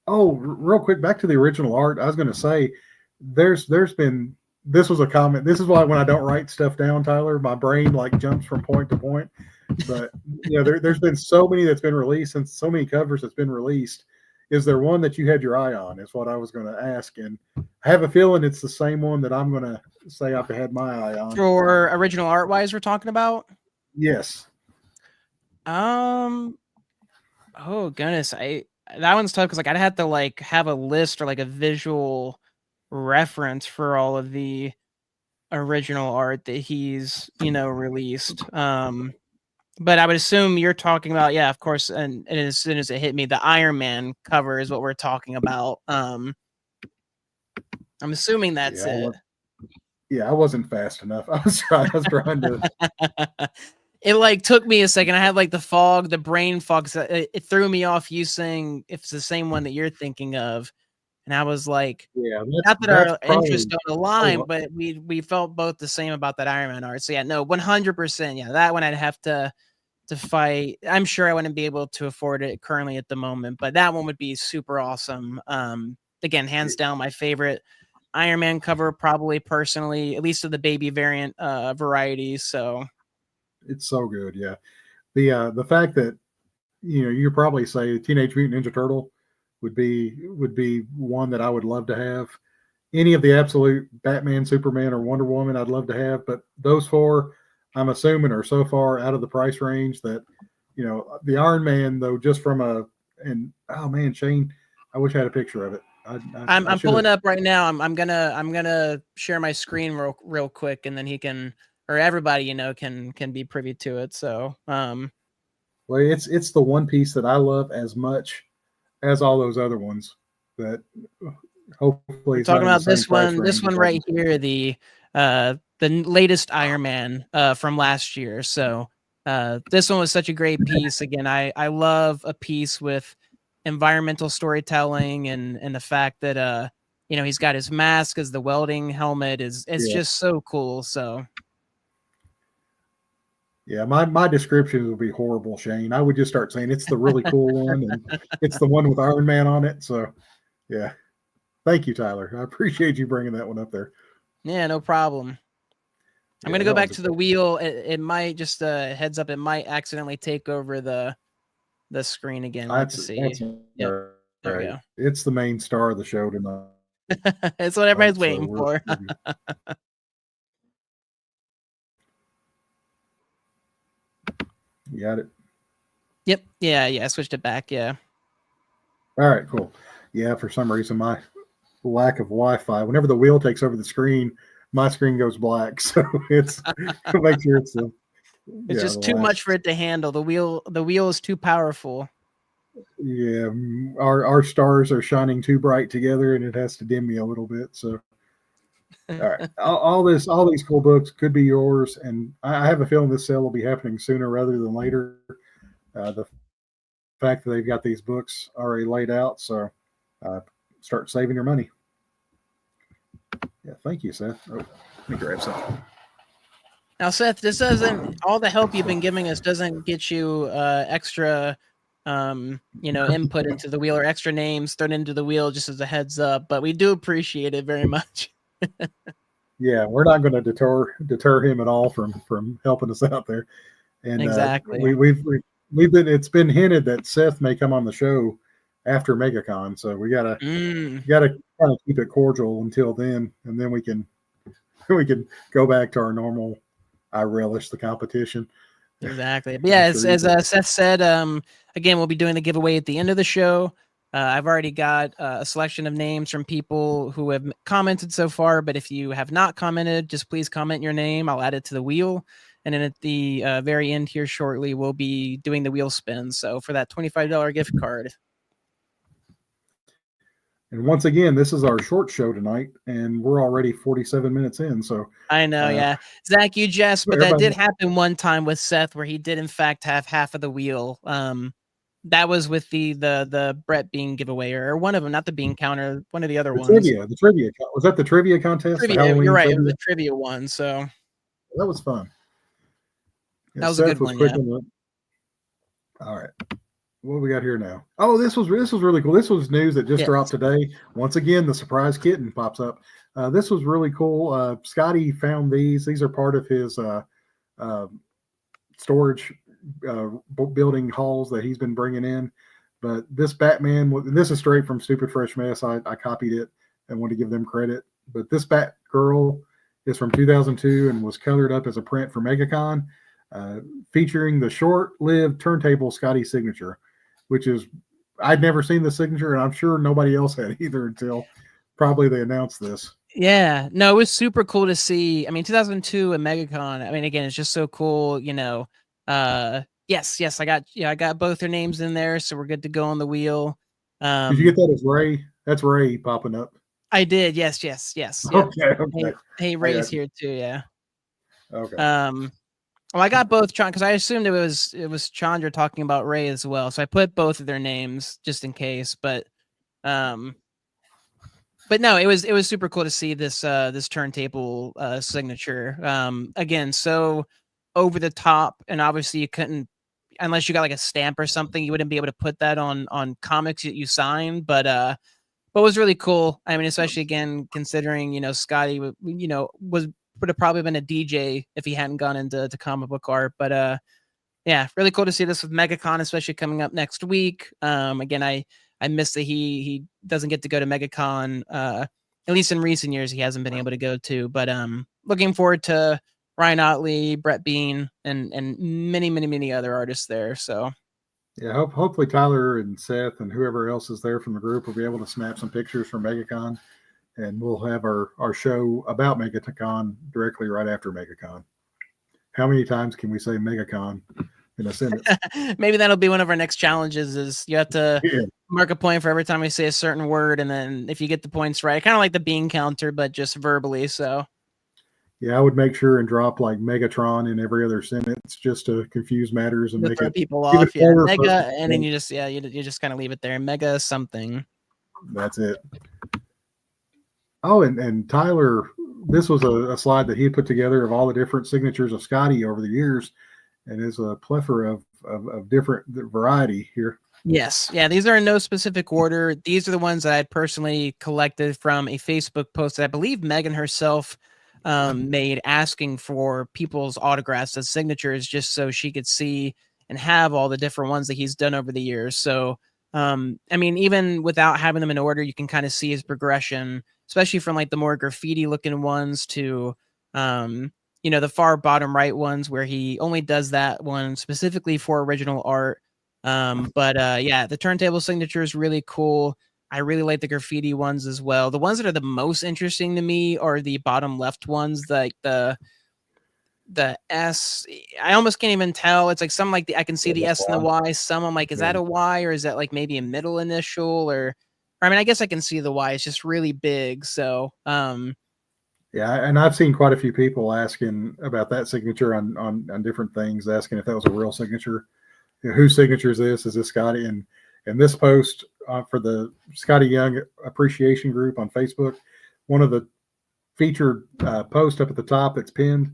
Oh, real quick, back to the original art. I was going to say, there's been. This was a comment. This is why when I don't write stuff down, Tyler, my brain like jumps from point to point. But there's been so many that's been released and so many covers that's been released. Is there one that you had your eye on? Is what I was going to ask, and I have a feeling it's the same one that I'm going to say I've had my eye on. For original art wise, we're talking about. Yes. Oh goodness, that one's tough because I'd have to have a list or a visual reference for all of the original art that he's released. But I would assume you're talking about, of course, and as soon as it hit me, the Iron Man cover is what we're talking about. I'm assuming that's it. I wasn't fast enough. I was trying to. It took me a second. I had the brain fog. It threw me off you saying if it's the same one that you're thinking of. And I was like, not that our interests don't align, but we felt both the same about that Iron Man art. So 100%. Yeah, that one I'd have to fight. I'm sure I wouldn't be able to afford it currently at the moment, but that one would be super awesome. Again, hands down, my favorite Iron Man cover, probably personally, at least of the baby variant variety. So it's so good. Yeah. The fact that, you probably say Teenage Mutant Ninja Turtle would be one that I would love to have. Any of the absolute Batman, Superman, or Wonder Woman, I'd love to have. But those four, I'm assuming, are so far out of the price range that, the Iron Man, though, just from oh man, Shane, I wish I had a picture of it. I'm pulling up right now. I'm gonna share my screen real quick, and then he can, or everybody can be privy to it. So well, it's the one piece that I love as much as all those other ones that hopefully we're talking about this one right here, the latest Iron Man from last year. So this one was such a great piece. Again, I love a piece with environmental storytelling and the fact that he's got his mask as the welding helmet it's just so cool. So yeah, my description would be horrible, Shane. I would just start saying it's the really cool one and it's the one with Iron Man on it. So yeah, thank you, Tyler. I appreciate you bringing that one up there. yeah, no problem. I'm gonna go back to the wheel. It might just heads up. It might accidentally take over the screen again. Let's see. Yep, there we go. It's the main star of the show tonight. It's what everybody's waiting for. You got it? Yep. Yeah. I switched it back. Yeah. All right, cool. Yeah, for some reason, my lack of Wi-Fi, whenever the wheel takes over the screen, my screen goes black. So it's make sure it's just too much for it to handle. The wheel is too powerful. Yeah, our stars are shining too bright together, and it has to dim me a little bit. So, all right, all these cool books could be yours, and I have a feeling this sale will be happening sooner rather than later. The fact that they've got these books already laid out, so start saving your money. Yeah, thank you, Seth. Oh, let me grab something. Now, Seth, this doesn't, all the help you've been giving us doesn't get you extra input into the wheel or extra names thrown into the wheel, just as a heads up, but we do appreciate it very much. Yeah, we're not going to deter him at all from helping us out there. And exactly. We've been, it's been hinted that Seth may come on the show after MegaCon, so we gotta kind of keep it cordial until then, and then we can go back to our normal. I relish the competition. Exactly. But yeah, as Seth said, again, we'll be doing the giveaway at the end of the show. I've already got a selection of names from people who have commented so far, but if you have not commented, just please comment your name. I'll add it to the wheel. And then at the very end here shortly, we'll be doing the wheel spin. So for that $25 gift card. And once again, this is our short show tonight, and we're already 47 minutes in. So I know, yeah. Zach, you jest, but that did happen one time with Seth where he did in fact have half of the wheel. That was with the Brett Bean giveaway, or one of them, not the bean counter, one of the other ones. The trivia. Was that the trivia contest? Trivia, you're right. It was the trivia one. So that was fun. Yeah, that was a good one. Yeah. All right. What do we got here now? Oh, this was really cool. This was news that just dropped today. Once again, the surprise kitten pops up. This was really cool. Skottie found these. These are part of his storage building halls that he's been bringing in. But this Batman, this is straight from Stupid Fresh Mess. I copied it and want to give them credit. But this Batgirl is from 2002 and was colored up as a print for MegaCon, featuring the short-lived turntable Skottie signature, which is, I'd never seen the signature, and I'm sure nobody else had either until probably they announced this. Yeah, no, it was super cool to see. I mean, 2002 and MegaCon. I mean, again, it's just so cool. Yes, I got both their names in there, so we're good to go on the wheel. Did you get that as Ray? That's Ray popping up. I did. Yes. Okay. Hey, Ray's here too. Yeah. Okay. Well, I got both because I assumed it was Chandra talking about Ray as well, so I put both of their names just in case. But no, it was super cool to see this turntable signature. Again, so over the top, and obviously you couldn't, unless you got like a stamp or something, you wouldn't be able to put that on comics that you signed. But it was really cool. I mean, especially again considering Skottie would have probably been a DJ if he hadn't gone into comic book art. But yeah, really cool to see this with MegaCon, especially coming up next week. Again, I miss that he doesn't get to go to MegaCon. At least in recent years, he hasn't been able to go to. But looking forward to Ryan Otley, Brett Bean, and many other artists there. So yeah, hopefully Tyler and Seth and whoever else is there from the group will be able to snap some pictures from MegaCon, and we'll have our show about MegaCon directly right after MegaCon. How many times can we say MegaCon in a sentence? Maybe that'll be one of our next challenges. Is you have to mark a point for every time we say a certain word, and then if you get the points right, kind of like the bean counter, but just verbally. So Yeah, I would make sure and drop like Megatron in every other sentence just to confuse matters and To make throw it people even off. Yeah. harder for. Mega. And then you just kind of leave it there. Mega something. That's it. Oh, and Tyler, this was a slide that he put together of all the different signatures of Skottie over the years, and is a plethora of different variety here. Yes. Yeah. These are in no specific order. These are the ones that I personally collected from a Facebook post that I believe Megan herself made, asking for people's autographs as signatures just so she could see and have all the different ones that he's done over the years. So, I mean, even without having them in order, you can kind of see his progression, especially from like the more graffiti looking ones to, the far bottom right ones where he only does that one specifically for original art. Yeah, the turntable signature is really cool. I really like the graffiti ones as well. The ones that are the most interesting to me are the bottom left ones, like the S. I almost can't even tell. It's like some like I can see the S and the Y. Some I'm like, is that a Y or is that like maybe a middle initial or I mean, I guess I can see the Y. It's just really big. So Yeah, and I've seen quite a few people asking about that signature on different things, asking if that was a real signature. Whose signature is this? Is this Skottie? And this post for the Skottie Young Appreciation Group on Facebook, one of the featured posts up at the top that's pinned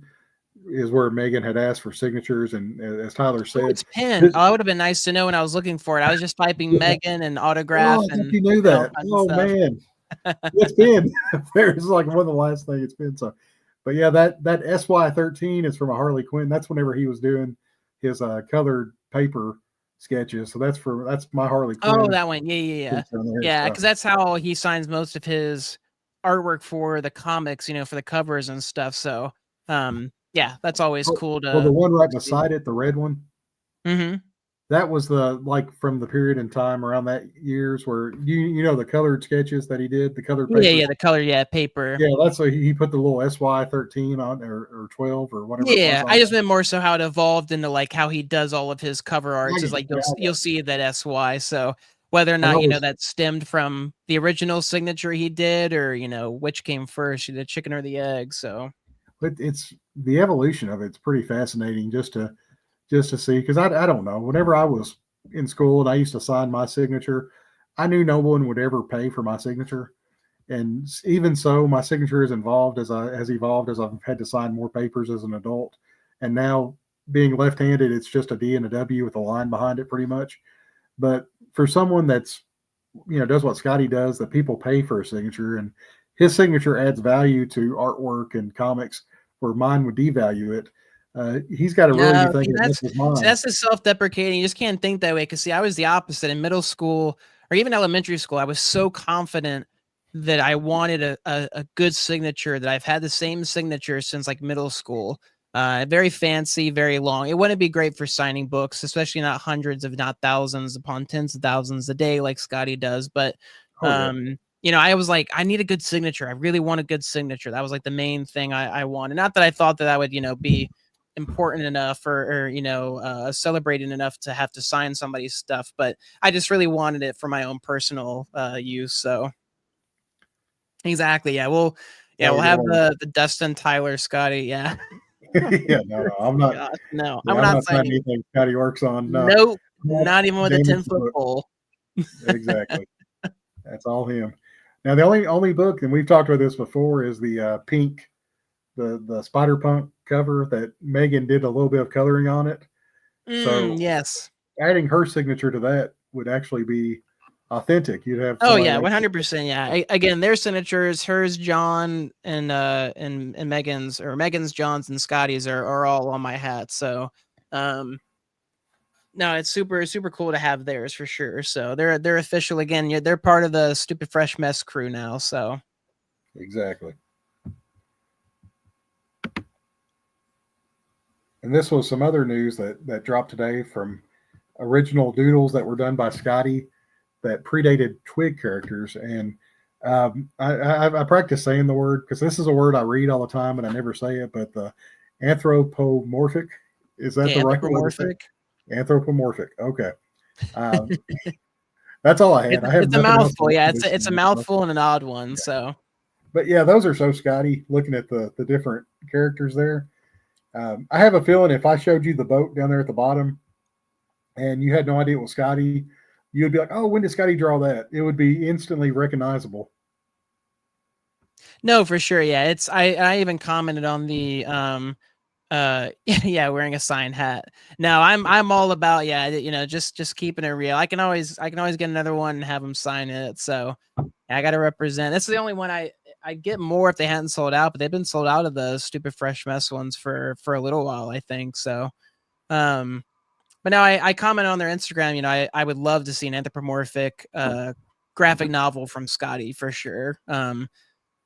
is where Megan had asked for signatures, and as Tyler said, it's pinned. Oh, it would have been nice to know when I was looking for it. I was just typing Megan and autograph I think and you knew that. Oh stuff. man, it's pinned. There's like one of the last things it's been. So, but yeah, that SY13 is from a Harley Quinn. That's whenever he was doing his colored paper sketches. So that's my Harley Quinn. Oh, that one. Yeah. Yeah, because that's how he signs most of his artwork for the comics, for the covers and stuff. So, yeah, that's always cool to. Well, the one right beside it, the red one. Mm-hmm. That was from the period in time around that years where the colored sketches that he did, the colored paper. Yeah, the color, paper. Yeah, that's why he put the little SY13 on or 12 or whatever. Yeah, I just meant more so how it evolved into like how he does all of his cover arts is like you'll see that SY. So whether or not that stemmed from the original signature he did, or which came first, the chicken or the egg. So, but it's the evolution of it's pretty fascinating just to see, because I don't know. Whenever I was in school and I used to sign my signature, I knew no one would ever pay for my signature. And even so, my signature has evolved as I've had to sign more papers as an adult. And now, being left-handed, it's just a D and a W with a line behind it, pretty much. But for someone that's does what Skottie does, that people pay for a signature, and his signature adds value to artwork and comics, where mine would devalue it. He's got to really be thinking that's his mind. That's the self-deprecating. You just can't think that way. Because see, I was the opposite in middle school or even elementary school. I was so confident that I wanted a good signature, that I've had the same signature since like middle school. Very fancy, very long. It wouldn't be great for signing books, especially not hundreds, if not thousands upon tens of thousands a day like Skottie does. But I was like, I need a good signature. I really want a good signature. That was like the main thing I wanted. Not that I thought that would, be important enough or celebrating enough to have to sign somebody's stuff, but I just really wanted it for my own personal use. So exactly. Yeah. We'll have the Dustin, Tyler, Skottie. Yeah. Yeah. No, I'm not. Gosh, no, yeah, I'm not signing anything Skottie works on. No. Nope. Not even with a 10-foot pole. Exactly. That's all him. Now, the only book, and we've talked about this before, is the pink, the Spider-Punk cover that Megan did a little bit of coloring on it. So yes, adding her signature to that would actually be authentic. You'd have 100%. Yeah. Again, their signatures, hers, John, and Megan's, or Megan's, John's, and Skottie's are all on my hat. So, no, it's super, super cool to have theirs for sure. So they're official again. They're part of the Stupid Fresh Mess crew now. So exactly. And this was some other news that dropped today from original doodles that were done by Skottie that predated Twig characters. And I practice saying the word, because this is a word I read all the time and I never say it, but the anthropomorphic, is that the right word? Anthropomorphic. Okay. That's all I had. It's a mouthful. Yeah, it's a mouthful and an odd one. So But yeah, those are so Skottie. Looking at the different characters there, I have a feeling if I showed you the boat down there at the bottom, and you had no idea it was Skottie, you would be like, "Oh, when did Skottie draw that?" It would be instantly recognizable. No, for sure. Yeah, it's I even commented on the yeah, wearing a sign hat. No, I'm all about, yeah, just keeping it real. I can always get another one and have them sign it. So I got to represent. That's the only one I'd get more if they hadn't sold out, but they've been sold out of the stupid fresh mess ones for a little while, I think. So um but now I comment on their Instagram, I would love to see an anthropomorphic graphic novel from Skottie for sure.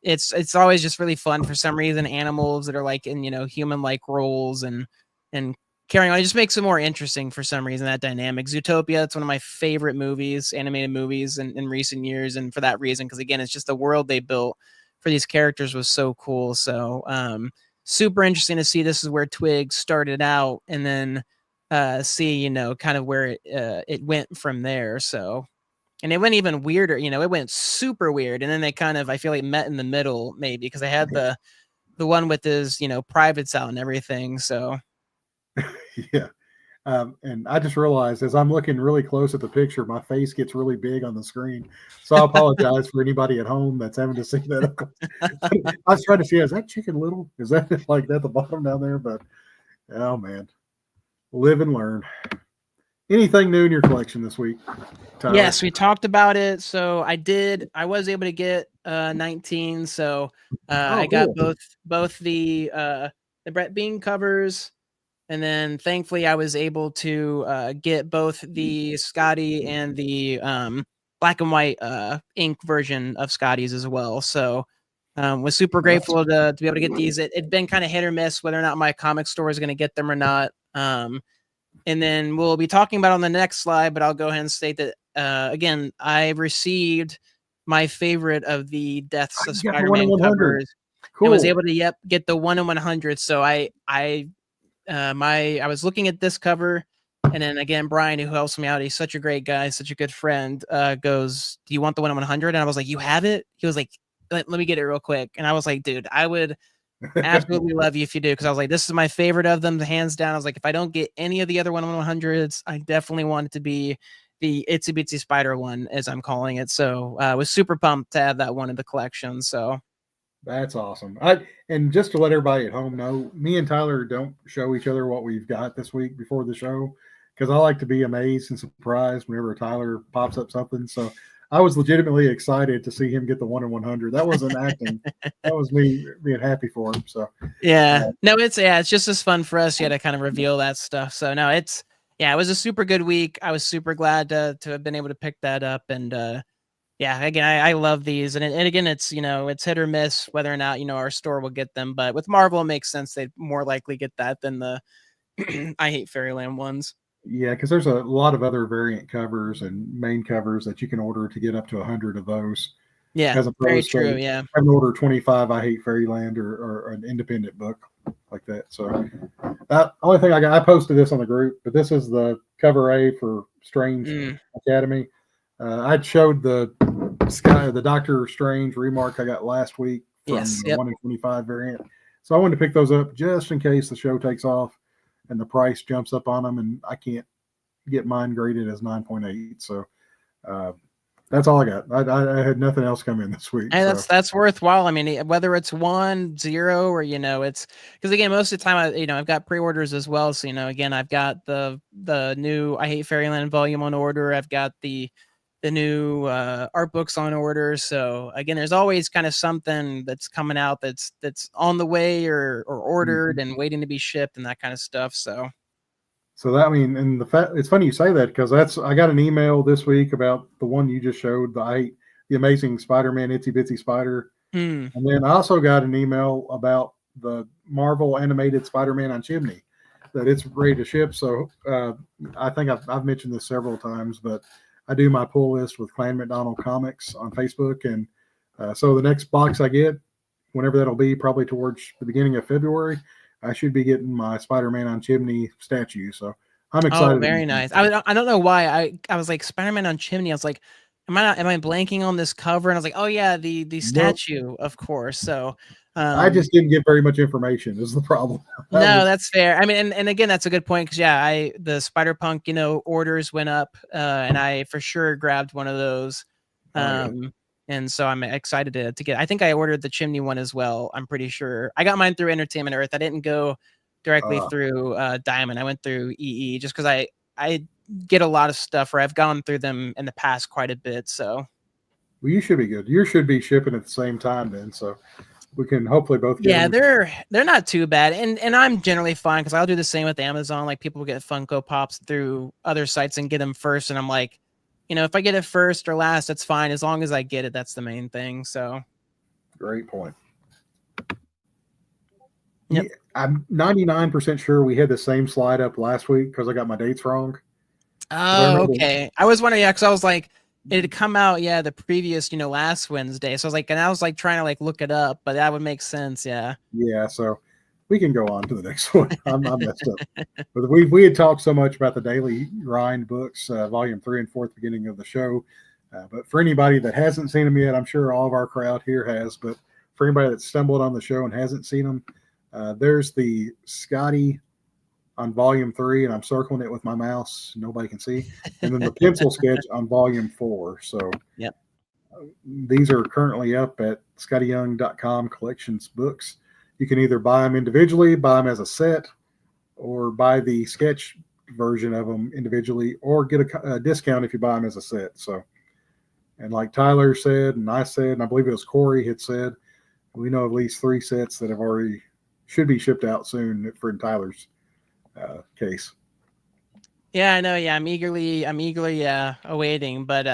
It's always just really fun for some reason, animals that are like in human like roles and carrying on. It just makes it more interesting for some reason, that dynamic. Zootopia, it's one of my favorite movies, animated movies in recent years, and for that reason, because again, it's just the world they built for these characters was so cool. So super interesting to see this is where Twig started out, and then see kind of where it went from there. So, and it went even weirder, it went super weird. And then they kind of, I feel like, met in the middle, maybe, because they had the one with his, privates out and everything. So Yeah. And I just realized as I'm looking really close at the picture, my face gets really big on the screen. So I apologize for anybody at home that's having to see that. I was trying to see, is that Chicken Little? Is that like at the bottom down there? But oh man, live and learn. Anything new in your collection this week, Tyler? yes, we talked about it. So I was able to get 19. So I Oh, got cool. both the Brett Bean covers. And then thankfully I was able to get both the Skottie and the black and white ink version of Skottie's as well. So was super grateful to be able to get these. It'd been kind of hit or miss whether or not my comic store is going to get them or not. And then we'll be talking about on the next slide, but I'll go ahead and state that again, I received my favorite of the Deaths of Spider-Man covers. Cool. I was able to get the 1 in 100. So I was looking at this cover, and then again, Brian, who helps me out, he's such a great guy, such a good friend, goes, "Do you want the 1 in 100?" And I was like, "You have it?" He was like, let me get it real quick. And I was like, "Dude, I would absolutely love you if you do," because I was like, "This is my favorite of them, hands down." I was like, "If I don't get any of the other 1 in 100s, I definitely want it to be the Itsy Bitsy Spider one, as I'm calling it." So I was super pumped to have that one in the collection. So That's awesome. And just to let everybody at home know, me and Tyler don't show each other what we've got this week before the show because I like to be amazed and surprised whenever Tyler pops up something. So I was legitimately excited to see him get the 1 in 100. That wasn't acting. That was me being happy for him. So yeah, no, it's just as fun for us, to kind of reveal that stuff. So no, it was a super good week. I was super glad to have been able to pick that up. And yeah, again, I love these. And again, it's, it's hit or miss whether or not, our store will get them. But with Marvel, it makes sense. They'd more likely get that than the I Hate Fairyland ones. yeah, because there's a lot of other variant covers and main covers that you can order to get up to 100 of those. Yeah, As very opposed true. to Yeah. having to order 25 I Hate Fairyland or an independent book like that. So that only thing I posted this on the group, but this is the cover A for Strange Academy. I showed the Doctor Strange remark I got last week from the 1 in 25 variant. So I wanted to pick those up just in case the show takes off and the price jumps up on them and I can't get mine graded as 9.8. So that's all I got. I had nothing else come in this week. Hey, that's worthwhile. I mean, whether it's 1, 0, or it's because again, most of the time I've got pre-orders as well. So again, I've got the new I Hate Fairyland volume on order. I've got the new art books on order. So again, there's always kind of something that's coming out that's on the way or ordered and waiting to be shipped and that kind of stuff. So that, I mean, and the fact it's funny you say that because I got an email this week about the one you just showed, the Amazing Spider-Man Itsy Bitsy Spider, and then I also got an email about the Marvel animated Spider-Man on Chimney that it's ready to ship. So I think I've mentioned this several times, but I do my pull list with Clan McDonald Comics on Facebook, and so the next box I get, whenever that'll be, probably towards the beginning of February, I should be getting my Spider-Man on Chimney statue. So I'm excited. Oh, very nice. I don't know why I was like Spider-Man on Chimney. I was like, am I blanking on this cover? And I was like, oh yeah, the Nope. statue, of course. So I just didn't get very much information is the problem. no, that's fair. I mean, and again, that's a good point because yeah, the Spider Punk, orders went up, and I for sure grabbed one of those. Oh, yeah. And so I'm excited to get. I think I ordered the chimney one as well. I'm pretty sure I got mine through Entertainment Earth. I didn't go directly through Diamond. I went through EE just because I get a lot of stuff, or I've gone through them in the past quite a bit. So well, you should be good. You should be shipping at the same time then, so we can hopefully both get yeah, them. they're not too bad, and I'm generally fine because I'll do the same with Amazon. Like people get Funko Pops through other sites and get them first, and I'm like, if I get it first or last, that's fine as long as I get it. That's the main thing. So Great point. Yep. Yeah, I'm 99% sure we had the same slide up last week because I got my dates wrong. Oh, okay. I was wondering, yeah, because I was like, it had come out, yeah, the previous, last Wednesday. So I was like, and I was like trying to like look it up, but that would make sense, yeah. Yeah, so we can go on to the next one. I'm messed up. But we had talked so much about the Daily Grind books, volume 3 and 4 at the beginning of the show. But for anybody that hasn't seen them yet, I'm sure all of our crowd here has. But for anybody that stumbled on the show and hasn't seen them, there's the Skottie on volume 3, and I'm circling it with my mouse. Nobody can see. And then the pencil sketch on volume 4. So yep. These are currently up at SkottieYoung.com collections books. You can either buy them individually, buy them as a set, or buy the sketch version of them individually, or get a discount if you buy them as a set. So, and like Tyler said, and I said, and I believe it was Corey had said, we know of at least 3 sets that have already should be shipped out soon for Tyler's case. Yeah, I know. Yeah, I'm eagerly awaiting. But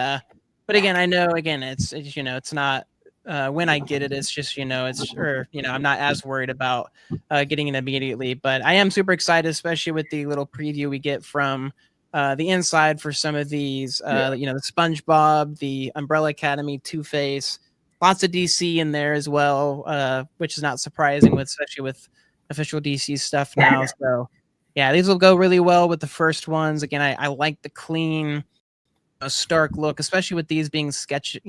again, I know again, it's it's not when I get it, it's just I'm not as worried about getting it immediately. But I am super excited, especially with the little preview we get from the inside for some of these. The SpongeBob, the Umbrella Academy, Two-Face, lots of DC in there as well, which is not surprising especially with official DC stuff now. So. Yeah, these will go really well with the first ones. Again, I like the clean, stark look, especially with these being sketches.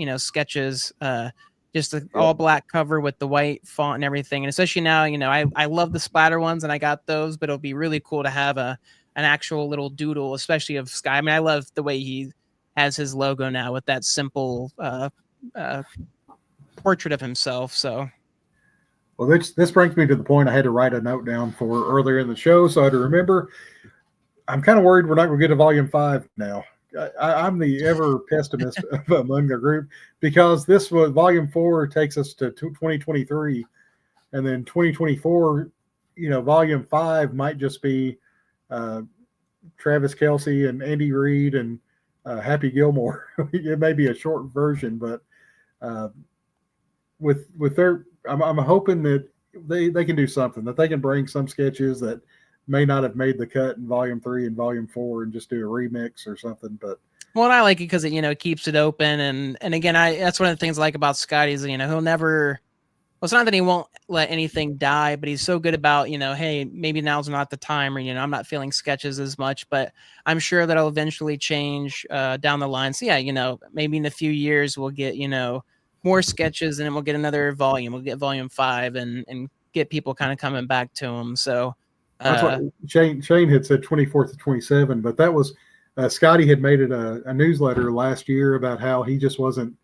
Just the all black cover with the white font and everything. And especially now, I love the splatter ones, and I got those. But it'll be really cool to have an actual little doodle, especially of Sky. I mean, I love the way he has his logo now with that simple portrait of himself. So. Well, this brings me to the point I had to write a note down for earlier in the show, so I had to remember. I'm kind of worried we're not going to get a volume 5 now. I'm the ever pessimist among the group because this was volume 4 takes us to 2023, and then 2024, volume 5 might just be Travis Kelce and Andy Reid and Happy Gilmore. It may be a short version, but with their I'm hoping that they can do something, that they can bring some sketches that may not have made the cut in volume 3 and volume 4 and just do a remix or something. But well, I like it because it keeps it open, and again, that's one of the things I like about Scottie is he'll never. Well, it's not that he won't let anything die, but he's so good about hey, maybe now's not the time, or I'm not feeling sketches as much, but I'm sure that'll eventually change down the line. So yeah, maybe in a few years we'll get more sketches, and then we'll get another volume. We'll get volume 5 and get people kind of coming back to them. So that's what Shane had said 24th to 27, but that was Skottie had made it a newsletter last year about how he just wasn't.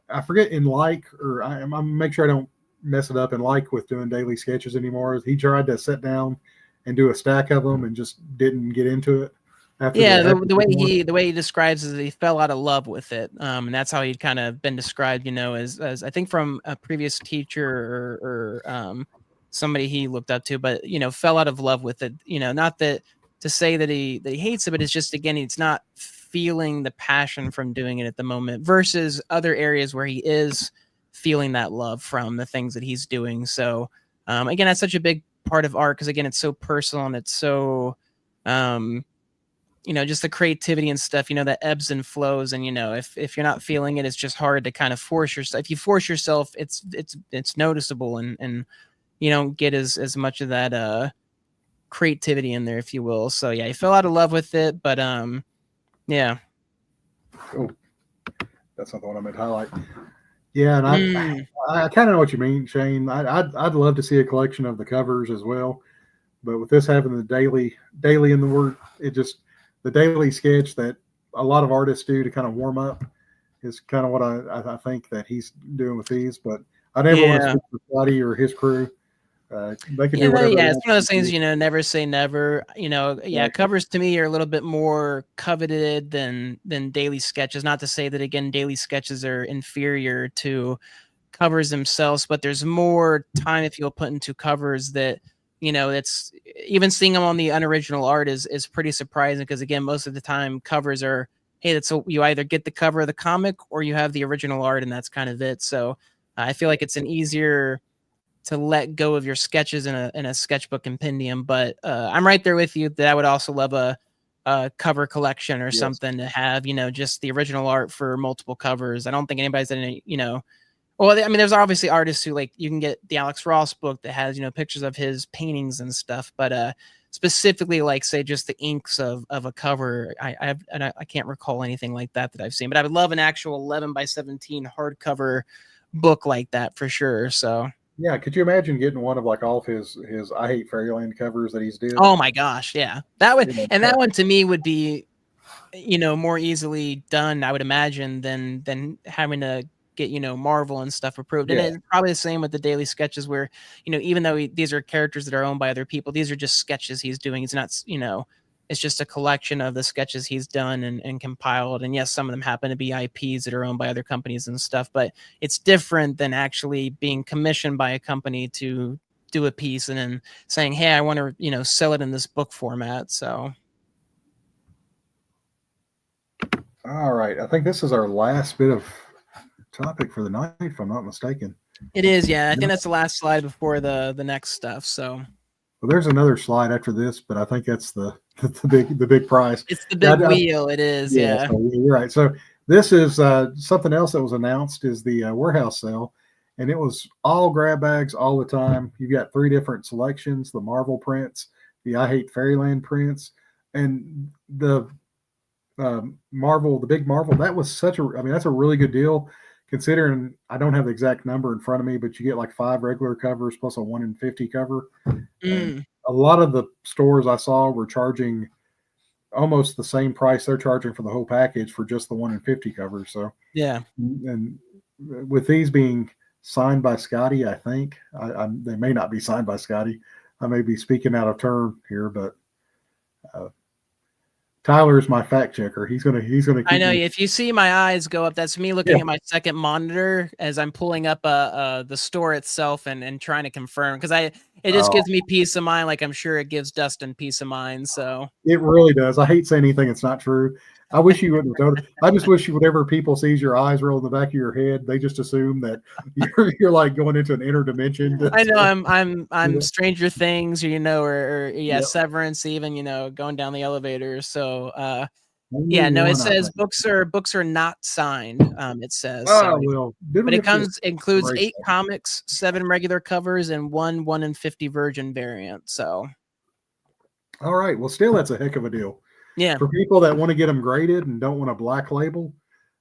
I forget I'm make sure I don't mess it up in with doing daily sketches anymore. He tried to sit down and do a stack of them and just didn't get into it. The way he describes is that he fell out of love with it, and that's how he'd kind of been described, as I think from a previous teacher or somebody he looked up to, but fell out of love with it. Not that to say that he hates it, but it's just again, it's not feeling the passion from doing it at the moment versus other areas where he is feeling that love from the things that he's doing. So again, that's such a big part of art because again, it's so personal and it's so just the creativity and stuff, that ebbs and flows. And, if you're not feeling it, it's just hard to kind of force yourself. If you force yourself, it's noticeable and you don't get as much of that creativity in there, if you will. So yeah, he fell out of love with it, but yeah. Cool. That's not the one I meant to highlight. Yeah, and Mm. I kind of know what you mean, Shane. I'd love to see a collection of the covers as well, but with this having the daily in the word, it just the daily sketch that a lot of artists do to kind of warm up is kind of what I think that he's doing with these. But I never want to Yeah. speak for Skottie or his crew. They can Yeah, do whatever they yeah, it's want one of those to things, do. never say never. Yeah, Exactly. covers to me are a little bit more coveted than daily sketches. Not to say that again, daily sketches are inferior to covers themselves, but there's more time if you'll put into covers that it's even seeing them on the unoriginal art is pretty surprising because again, most of the time covers are hey, that's you either get the cover of the comic or you have the original art and that's kind of it. So I feel like it's an easier to let go of your sketches in a sketchbook compendium. But I'm right there with you that I would also love a cover collection or Yes. something to have, just the original art for multiple covers. I don't think anybody's in any, well, I mean, there's obviously artists who like you can get the Alex Ross book that has, pictures of his paintings and stuff, but specifically like say just the inks of a cover. I can't recall anything like that I've seen, but I would love an actual 11 by 17 hardcover book like that for sure. So Yeah, could you imagine getting one of like all of his I Hate Fairyland covers that he's did? oh my gosh, yeah. That would You know, and that one to me would be, more easily done, I would imagine, than having to get, Marvel and stuff approved. And yeah, it's probably the same with the daily sketches where, even though these are characters that are owned by other people, these are just sketches he's doing. It's not, it's just a collection of the sketches he's done and compiled. And yes, some of them happen to be IPs that are owned by other companies and stuff, but it's different than actually being commissioned by a company to do a piece and then saying, hey, I want to, sell it in this book format. So all right. I think this is our last bit of topic for the night, if I'm not mistaken. it is, yeah. I think No. that's the last slide before the next stuff. So Well, there's another slide after this, but I think that's the big prize. it's the Yeah, big wheel. It is, yeah. yeah. So you're right. So this is something else that was announced is the warehouse sale, and it was all grab bags all the time. You've got 3 different selections: the Marvel prints, the I Hate Fairyland prints, and the Marvel, the big Marvel. That was I mean, that's a really good deal considering I don't have the exact number in front of me, but you get like 5 regular covers plus a 1 in 50 cover. And Mm, a lot of the stores I saw were charging almost the same price they're charging for the whole package for just the 1 in 50 cover. So, yeah. and with these being signed by Skottie, I think they may not be signed by Skottie. I may be speaking out of turn here, but uh, Tyler's my fact checker. He's gonna I keep know me. if you see my eyes go up, that's me Yeah. looking at my second monitor as I'm pulling up the store itself and trying to confirm because it just Oh, gives me peace of mind, like I'm sure it gives Dustin peace of mind. So it really does. I hate saying anything that's not true. I wish you wouldn't have told it. I just wish you, whenever people sees your eyes roll in the back of your head, they just assume that you're like going into an inner dimension. I know You I'm know? Stranger Things, or yeah, Yeah. Severance, even going down the elevator. So Only yeah, no, it one, I says think. books are not signed. It says so. Oh well, did But we it have to includes erase 8 comics, 7 regular covers, and one in 50 Virgin variant. So that? All right. Well, still, that's a heck of a deal yeah, for people that want to get them graded and don't want a black label,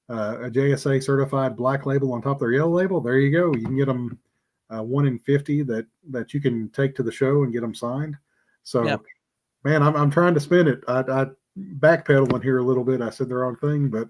a JSA certified black label on top of their yellow label. There you go. You can get them 1 in 50 that you can take to the show and get them signed. yep. So, man, I'm trying to spin it. I backpedaling here a little bit. I said the wrong thing, but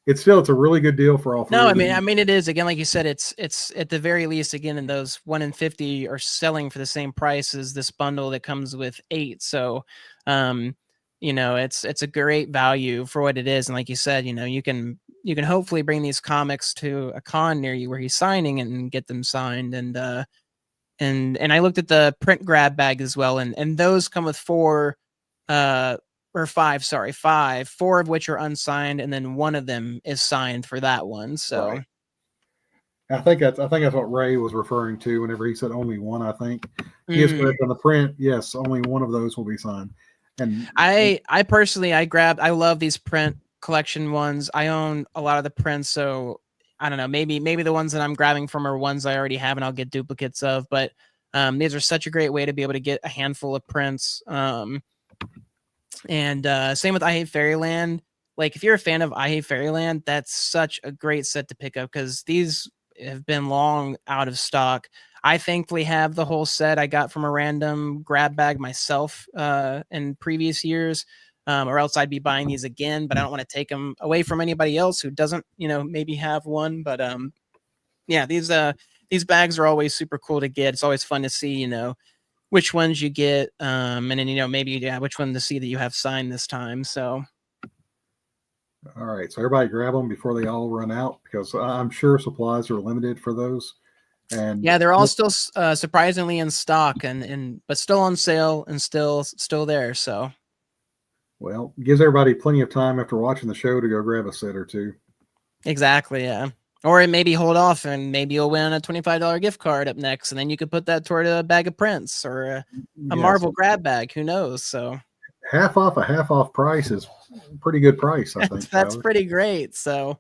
it's a really good deal for all No, three I of mean, them. it is again, like you said, it's at the very least again, and those 1 in 50 are selling for the same price as this bundle that comes with 8. So, um, it's a great value for what it is, and like you said, you can hopefully bring these comics to a con near you where he's signing and get them signed, and I looked at the print grab bag as well, and those come with 4, or 5, sorry, 5, 4 of which are unsigned, and then one of them is signed for that one. So Right. I think that's what Ray was referring to whenever he said only one. I think he is mm. correct on the print. Yes, only one of those will be signed. And I personally I love these print collection ones. I own a lot of the prints, so I don't know, maybe the ones that I'm grabbing from are ones I already have and I'll get duplicates of, but these are such a great way to be able to get a handful of prints. And same with I Hate Fairyland. like if you're a fan of I Hate Fairyland, that's such a great set to pick up because these have been long out of stock. I thankfully have the whole set I got from a random grab bag myself in previous years. Or else I'd be buying these again, but I don't want to take them away from anybody else who doesn't, maybe have one. But yeah, these bags are always super cool to get. It's always fun to see, which ones you get, and then maybe which one to see that you have signed this time. So All right, so everybody grab them before they all run out because I'm sure supplies are limited for those. And yeah, they're all still surprisingly in stock and but still on sale and still there. So well, gives everybody plenty of time after watching the show to go grab a set or two. exactly, yeah. Or maybe hold off and maybe you'll win a $25 gift card up next, and then you could put that toward a bag of prints or a Marvel grab bag. Who knows? So half off price is a pretty good price, I think. That's pretty great. So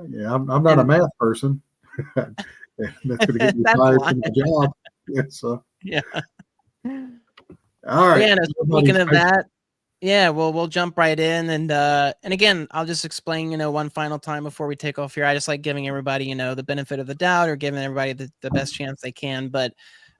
yeah, I'm not a math person. That's going to get me fired from the job. Yeah, so yeah. All right. Yeah. Speaking of that, yeah, we'll jump right in and again, I'll just explain, one final time before we take off here. I just like giving everybody, the benefit of the doubt or giving everybody the best chance they can. But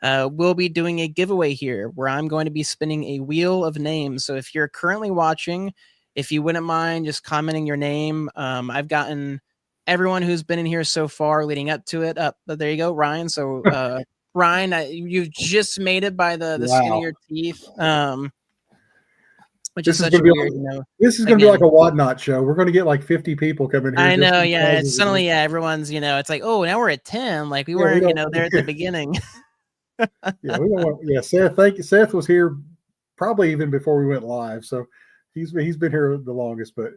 we'll be doing a giveaway here where I'm going to be spinning a wheel of names. So if you're currently watching, if you wouldn't mind just commenting your name, I've gotten everyone who's been in here so far leading up to it up. But there you go, Ryan. So Ryan, you've just made it by the skin of your teeth. Which is such a weird, this is going to be like a Whatnot show. We're going to get like 50 people coming here. I know, yeah. It's suddenly, everyone's, it's like, oh, now we're at 10. Like we weren't, there at the beginning. Yeah, we don't want. Yeah, Seth. Thank you. Seth was here probably even before we went live, so he's been here the longest. But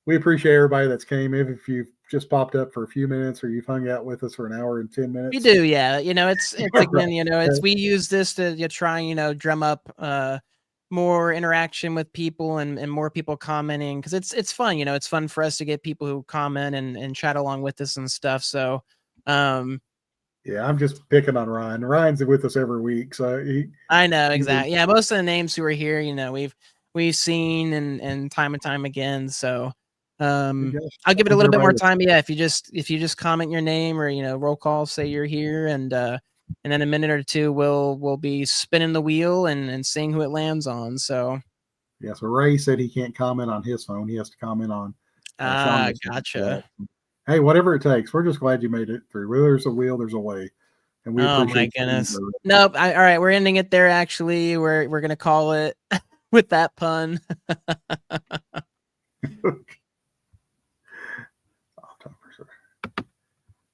we appreciate everybody that's came. If you've just popped up for a few minutes or you've hung out with us for an hour and 10 minutes, we do. Yeah, it's again, we use this to try drum up more interaction with people and more people commenting because it's fun. It's fun for us to get people who comment and chat along with us and stuff. So yeah, I'm just picking on Ryan. Ryan's with us every week, so I know exactly. Yeah, most of the names who are here, we've seen and time again. So I'll give it a little bit more time. Yeah, if you just comment your name or roll call, say you're here, and then a minute or two we'll be spinning the wheel and seeing who it lands on. So yeah, so Ray said he can't comment on his phone. He has to comment on. Gotcha. Hey, whatever it takes. We're just glad you made it through. Where there's a wheel, there's a way. And we appreciate my goodness. Nope. All right, we're ending it there. Actually, we're gonna call it with that pun.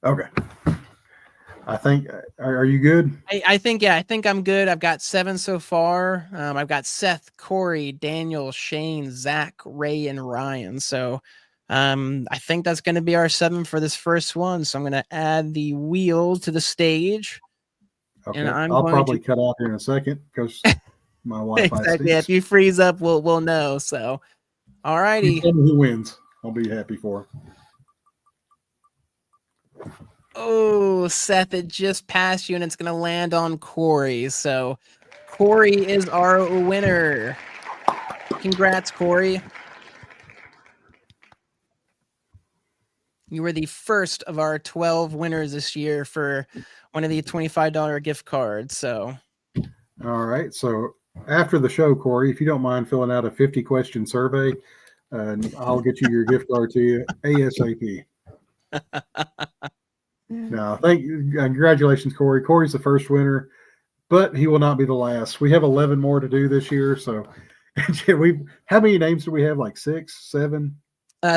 Okay. I think. Are you good? I think I'm good. I've got 7 so far. I've got Seth, Corey, Daniel, Shane, Zach, Ray, and Ryan. So I think that's going to be our 7 for this first one. So I'm going to add the wheel to the stage. Okay. And I'll probably cut out here in a second because my Wi-Fi. Exactly. If you freeze up, we'll know. So, all righty. Who wins? I'll be happy for. Oh, Seth, it just passed you, and it's going to land on Corey. So, Corey is our winner. Congrats, Corey. You were the first of our 12 winners this year for one of the $25 gift cards. So, all right. So after the show, Corey, if you don't mind filling out a 50-question survey, and I'll get you your gift card to you ASAP. No, thank you. Congratulations, Corey. Corey's the first winner, but he will not be the last. We have 11 more to do this year. So, how many names do we have? Like 6, 7?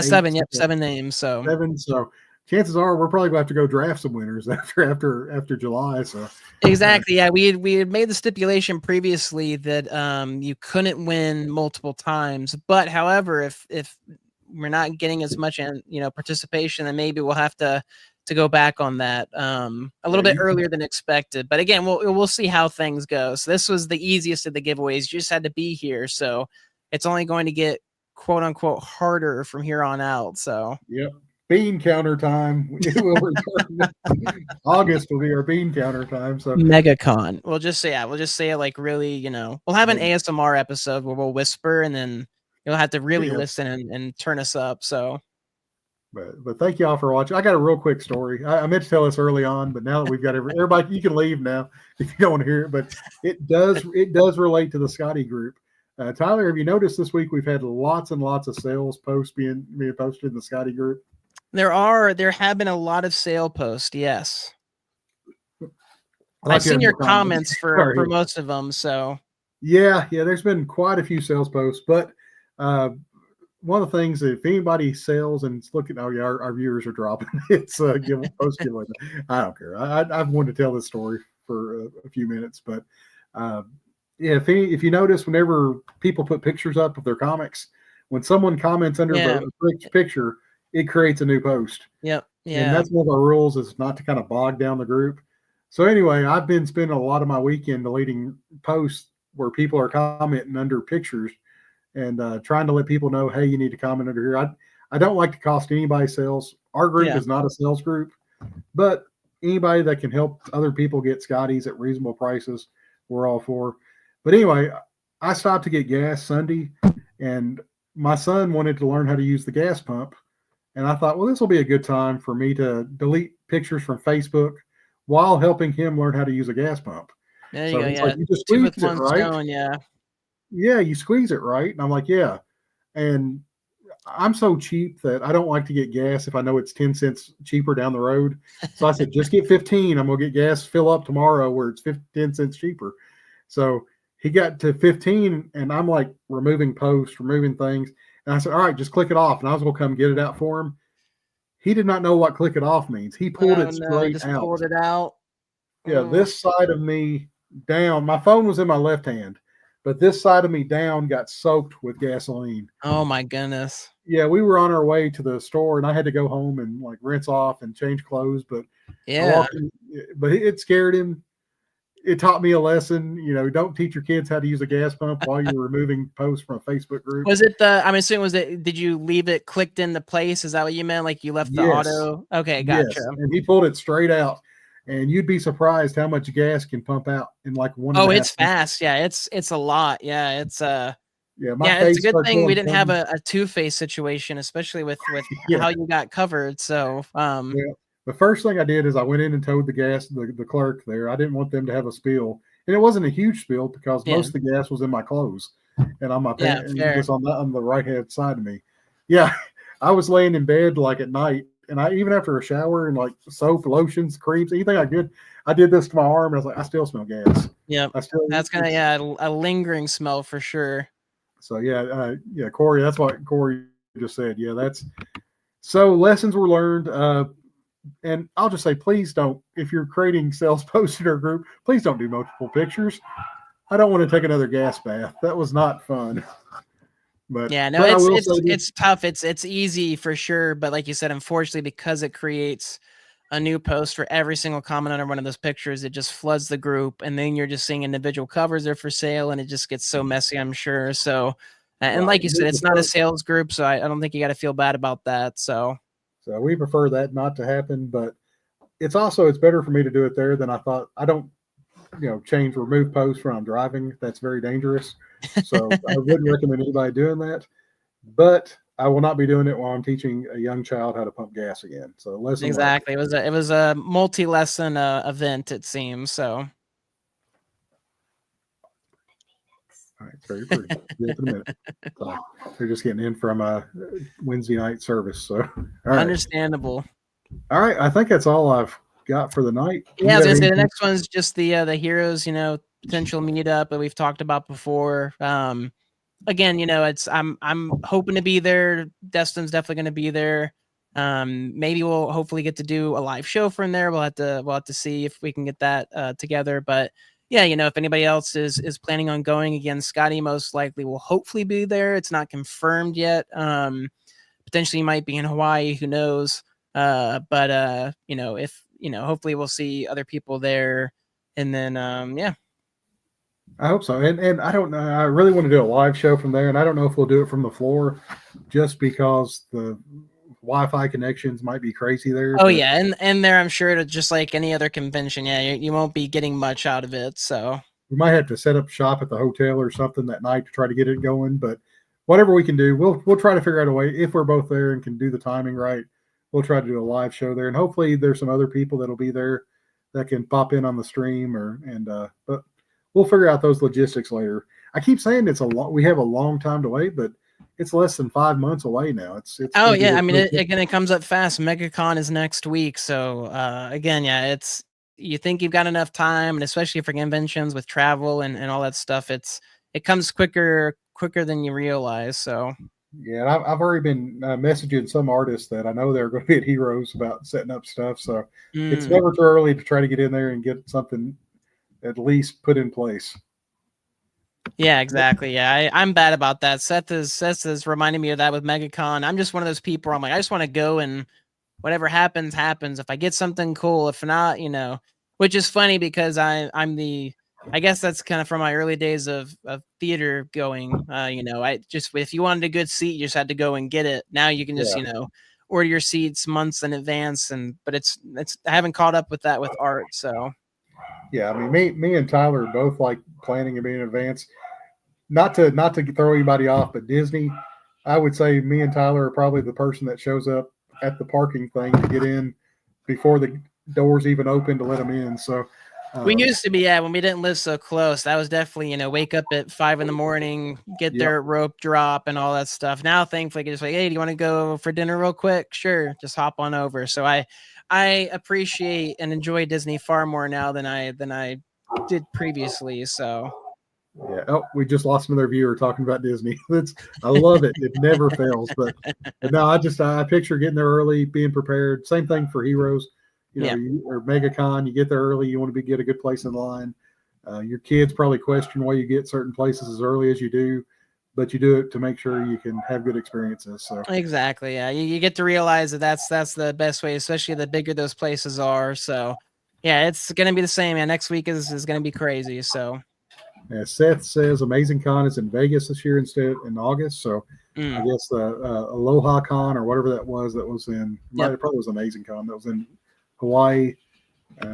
7. Yep, 7 names. So 7. So chances are we're probably going to have to go draft some winners after July. So exactly, yeah. We had made the stipulation previously that you couldn't win multiple times, but however, if we're not getting as much participation, then maybe we'll have to go back on that a little bit earlier than expected. But again, we'll see how things go. So this was the easiest of the giveaways. You just had to be here, so it's only going to get quote unquote harder from here on out. So yep. Bean counter time. August will be our bean counter time. So MegaCon. We'll just say it like really, we'll have an ASMR episode where we'll whisper and then you'll have to really Yeah. listen and turn us up. So But thank y'all for watching. I got a real quick story. I meant to tell this early on, but now that we've got everybody, you can leave now if you don't want to hear it. But it does relate to the Skottie group. Tyler, have you noticed this week we've had lots and lots of sales posts being posted in the Skottie group? there have been a lot of sale posts. Yes, Like I've seen your more comments for Sorry. most of them. So Yeah, there's been quite a few sales posts, but one of the things, if anybody sells and it's looking, oh yeah, our viewers are dropping. It's post giveaway. I don't care. I've wanted to tell this story for a few minutes, but yeah, if you notice, whenever people put pictures up of their comics, when someone comments under the picture, it creates a new post. Yep. Yeah. And that's one of our rules, is not to kind of bog down the group. So anyway, I've been spending a lot of my weekend deleting posts where people are commenting under pictures and trying to let people know, hey, you need to comment under here. I don't like to cost anybody sales. Our group is not a sales group, but anybody that can help other people get Skotties at reasonable prices, we're all for. But anyway, I stopped to get gas Sunday, and my son wanted to learn how to use the gas pump. And I thought, well, this will be a good time for me to delete pictures from Facebook while helping him learn how to use a gas pump. There you go. Yeah. Like, you just squeeze it, right? Stone, yeah. Yeah, you squeeze it, right? And I'm like, yeah. And I'm so cheap that I don't like to get gas if I know it's 10 cents cheaper down the road. So I said, just get 15. I'm going to get gas, fill up tomorrow where it's 10 cents cheaper. So he got to 15, and I'm like removing posts, removing things. And I said, all right, just click it off. And I was going to come get it out for him. He did not know what click it off means. He pulled it straight out. Pulled it out. Yeah, this side of me down. My phone was in my left hand, but this side of me down got soaked with gasoline. Oh my goodness. Yeah, we were on our way to the store, and I had to go home and like rinse off and change clothes. But but it scared him. It taught me a lesson. Don't teach your kids how to use a gas pump while you're removing posts from a Facebook group. Was it I'm assuming did you leave it clicked into place? Is that what you meant? Like you left the auto? Okay, gotcha. Yes. And he pulled it straight out, and you'd be surprised how much gas can pump out in like one. Oh, it's fast. Yeah, it's a lot. Yeah, it's it's a good thing we didn't have a two-face situation, especially with how you got covered. So the first thing I did is I went in and told the clerk there. I didn't want them to have a spill, and it wasn't a huge spill because most of the gas was in my clothes and on my pants, just on the right hand side of me. Yeah, I was laying in bed like at night, and I even after a shower and like soap, lotions, creams, anything I could, I did this to my arm, and I was like, I still smell gas. Yeah, that's gonna a lingering smell for sure. So Corey, that's what Corey just said. Yeah, that's so lessons were learned. And I'll just say, please don't, if you're creating sales posts in our group, please don't do multiple pictures. I don't want to take another gas bath. That was not fun. But it's tough. It's easy for sure. But like you said, unfortunately, because it creates a new post for every single comment under one of those pictures, it just floods the group. And then you're just seeing individual covers there for sale, and it just gets so messy, I'm sure. So, and like you said, it's not a sales group. So I don't think you got to feel bad about that. So we prefer that not to happen, but it's better for me to do it there than I thought. I don't, remove posts when I'm driving. That's very dangerous. So I wouldn't recommend anybody doing that, but I will not be doing it while I'm teaching a young child how to pump gas again. So lesson exactly. Learned. It was a multi-lesson event, it seems. So. All right, very pretty. In a minute. So they're just getting in from a Wednesday night service. So, all right. Understandable. All right, I think that's all I've got for the night. Yeah, I was gonna say the next one's just the heroes, potential meetup that we've talked about before. Again, it's I'm hoping to be there. Dustin's definitely going to be there. Maybe we'll hopefully get to do a live show from there. We'll have to see if we can get that together, but. Yeah, if anybody else is planning on going again, Skottie most likely will hopefully be there. It's not confirmed yet. Potentially might be in Hawaii, who knows? But if hopefully we'll see other people there. And then I hope so. And I don't know. I really want to do a live show from there, and I don't know if we'll do it from the floor, just because the Wi-Fi connections might be crazy there. Oh, yeah. And there, I'm sure, just like any other convention, you won't be getting much out of it. So we might have to set up shop at the hotel or something that night to try to get it going. But whatever we can do, we'll try to figure out a way if we're both there and can do the timing right. We'll try to do a live show there, and hopefully there's some other people that'll be there that can pop in on the stream but we'll figure out those logistics later. I keep saying we have a long time to wait, but it's less than 5 months away now. It's Oh going to be yeah, I mean, the again, it comes up fast. MegaCon is next week, so again, yeah, you think you've got enough time, and especially for conventions with travel and all that stuff, it comes quicker than you realize. So yeah. And I've already been messaging some artists that I know they're going to be at Heroes about setting up stuff. So it's never too early to try to get in there and get something at least put in place. Yeah, exactly. Yeah, I'm bad about that. Seth is reminding me of that with MegaCon. I'm just one of those people where I'm like, I just want to go and whatever happens, happens. If I get something cool, if not, which is funny because I guess that's kind of from my early days of theater going. I just, if you wanted a good seat, you just had to go and get it. Now you can just, order your seats months in advance, but I haven't caught up with that with art. So yeah, I mean, me and Tyler are both like planning to be in advance. Not to throw anybody off, but Disney, I would say me and Tyler are probably the person that shows up at the parking thing to get in before the doors even open to let them in. So we used to be, when we didn't live so close. That was definitely, wake up at 5 a.m, get there at rope drop and all that stuff. Now, thankfully, it's like, hey, do you want to go for dinner real quick? Sure, just hop on over. So I appreciate and enjoy Disney far more now than I did previously. So yeah. Oh, we just lost another viewer talking about Disney. I love it. It never fails. But no, I picture getting there early, being prepared. Same thing for Heroes. Or MegaCon, you get there early. You want to get a good place in line. Your kids probably question why you get certain places as early as you do, but you do it to make sure you can have good experiences. So exactly, yeah, you get to realize that's the best way, especially the bigger those places are. So yeah, it's gonna be the same. Man, next week is gonna be crazy. So yeah, Seth says Amazing Con is in Vegas this year instead in August. So I guess the Aloha Con or whatever that was in it probably was Amazing Con that was in Hawaii.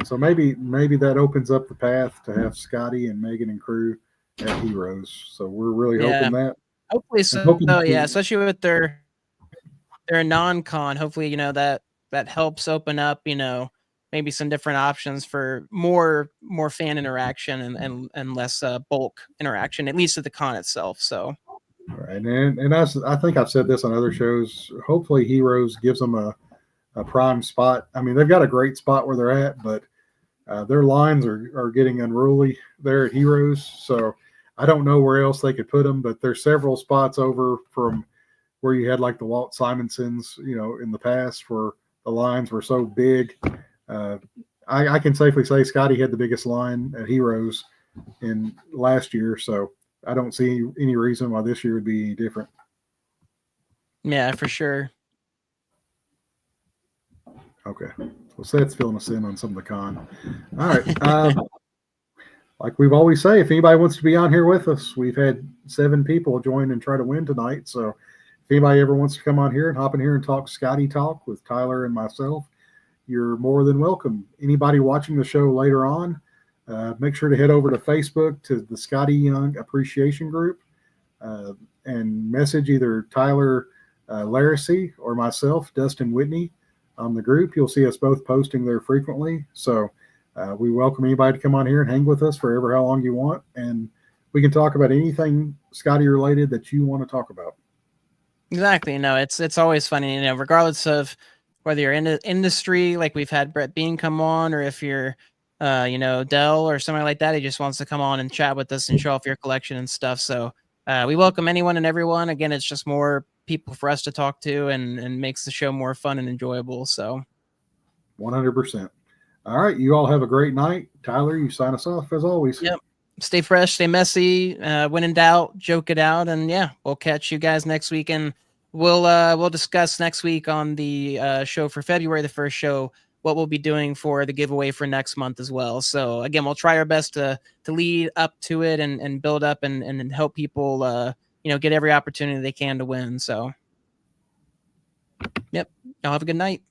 So maybe that opens up the path to have Skottie and Megan and crew at Heroes. So we're really hoping that. Hopefully so. Yeah, especially with their non-con. Hopefully, that helps open up, maybe some different options for more fan interaction and less bulk interaction, at least at the con itself. So right, and I think I've said this on other shows. Hopefully, Heroes gives them a prime spot. I mean, they've got a great spot where they're at, but their lines are getting unruly there at Heroes. So I don't know where else they could put them, but there's several spots over from where you had like the Walt Simonsons, in the past where the lines were so big. I can safely say Skottie had the biggest line at Heroes in last year. So I don't see any reason why this year would be any different. Yeah, for sure. Okay. Well, Seth's filling us in on some of the con. All right. Like we've always say, if anybody wants to be on here with us, we've had 7 people join and try to win tonight. So if anybody ever wants to come on here and hop in here and talk Skottie talk with Tyler and myself, you're more than welcome. Anybody watching the show later on, make sure to head over to Facebook to the Skottie Young Appreciation Group and message either Tyler Laracy or myself, Dustin Whitney, on the group. You'll see us both posting there frequently. So we welcome anybody to come on here and hang with us for ever how long you want. And we can talk about anything Skottie related that you want to talk about. Exactly. No, it's always funny, regardless of whether you're in the industry, like we've had Brett Bean come on, or if you're, Dell or somebody like that, he just wants to come on and chat with us and show off your collection and stuff. So we welcome anyone and everyone. Again, it's just more people for us to talk to and makes the show more fun and enjoyable. So 100%. All right. You all have a great night. Tyler, you sign us off as always. Yep. Stay fresh, stay messy, when in doubt, joke it out. And yeah, we'll catch you guys next week. And we'll discuss next week on the show for February, the first show, what we'll be doing for the giveaway for next month as well. So again, we'll try our best to lead up to it and build up and help people, get every opportunity they can to win. So, yep. Y'all have a good night.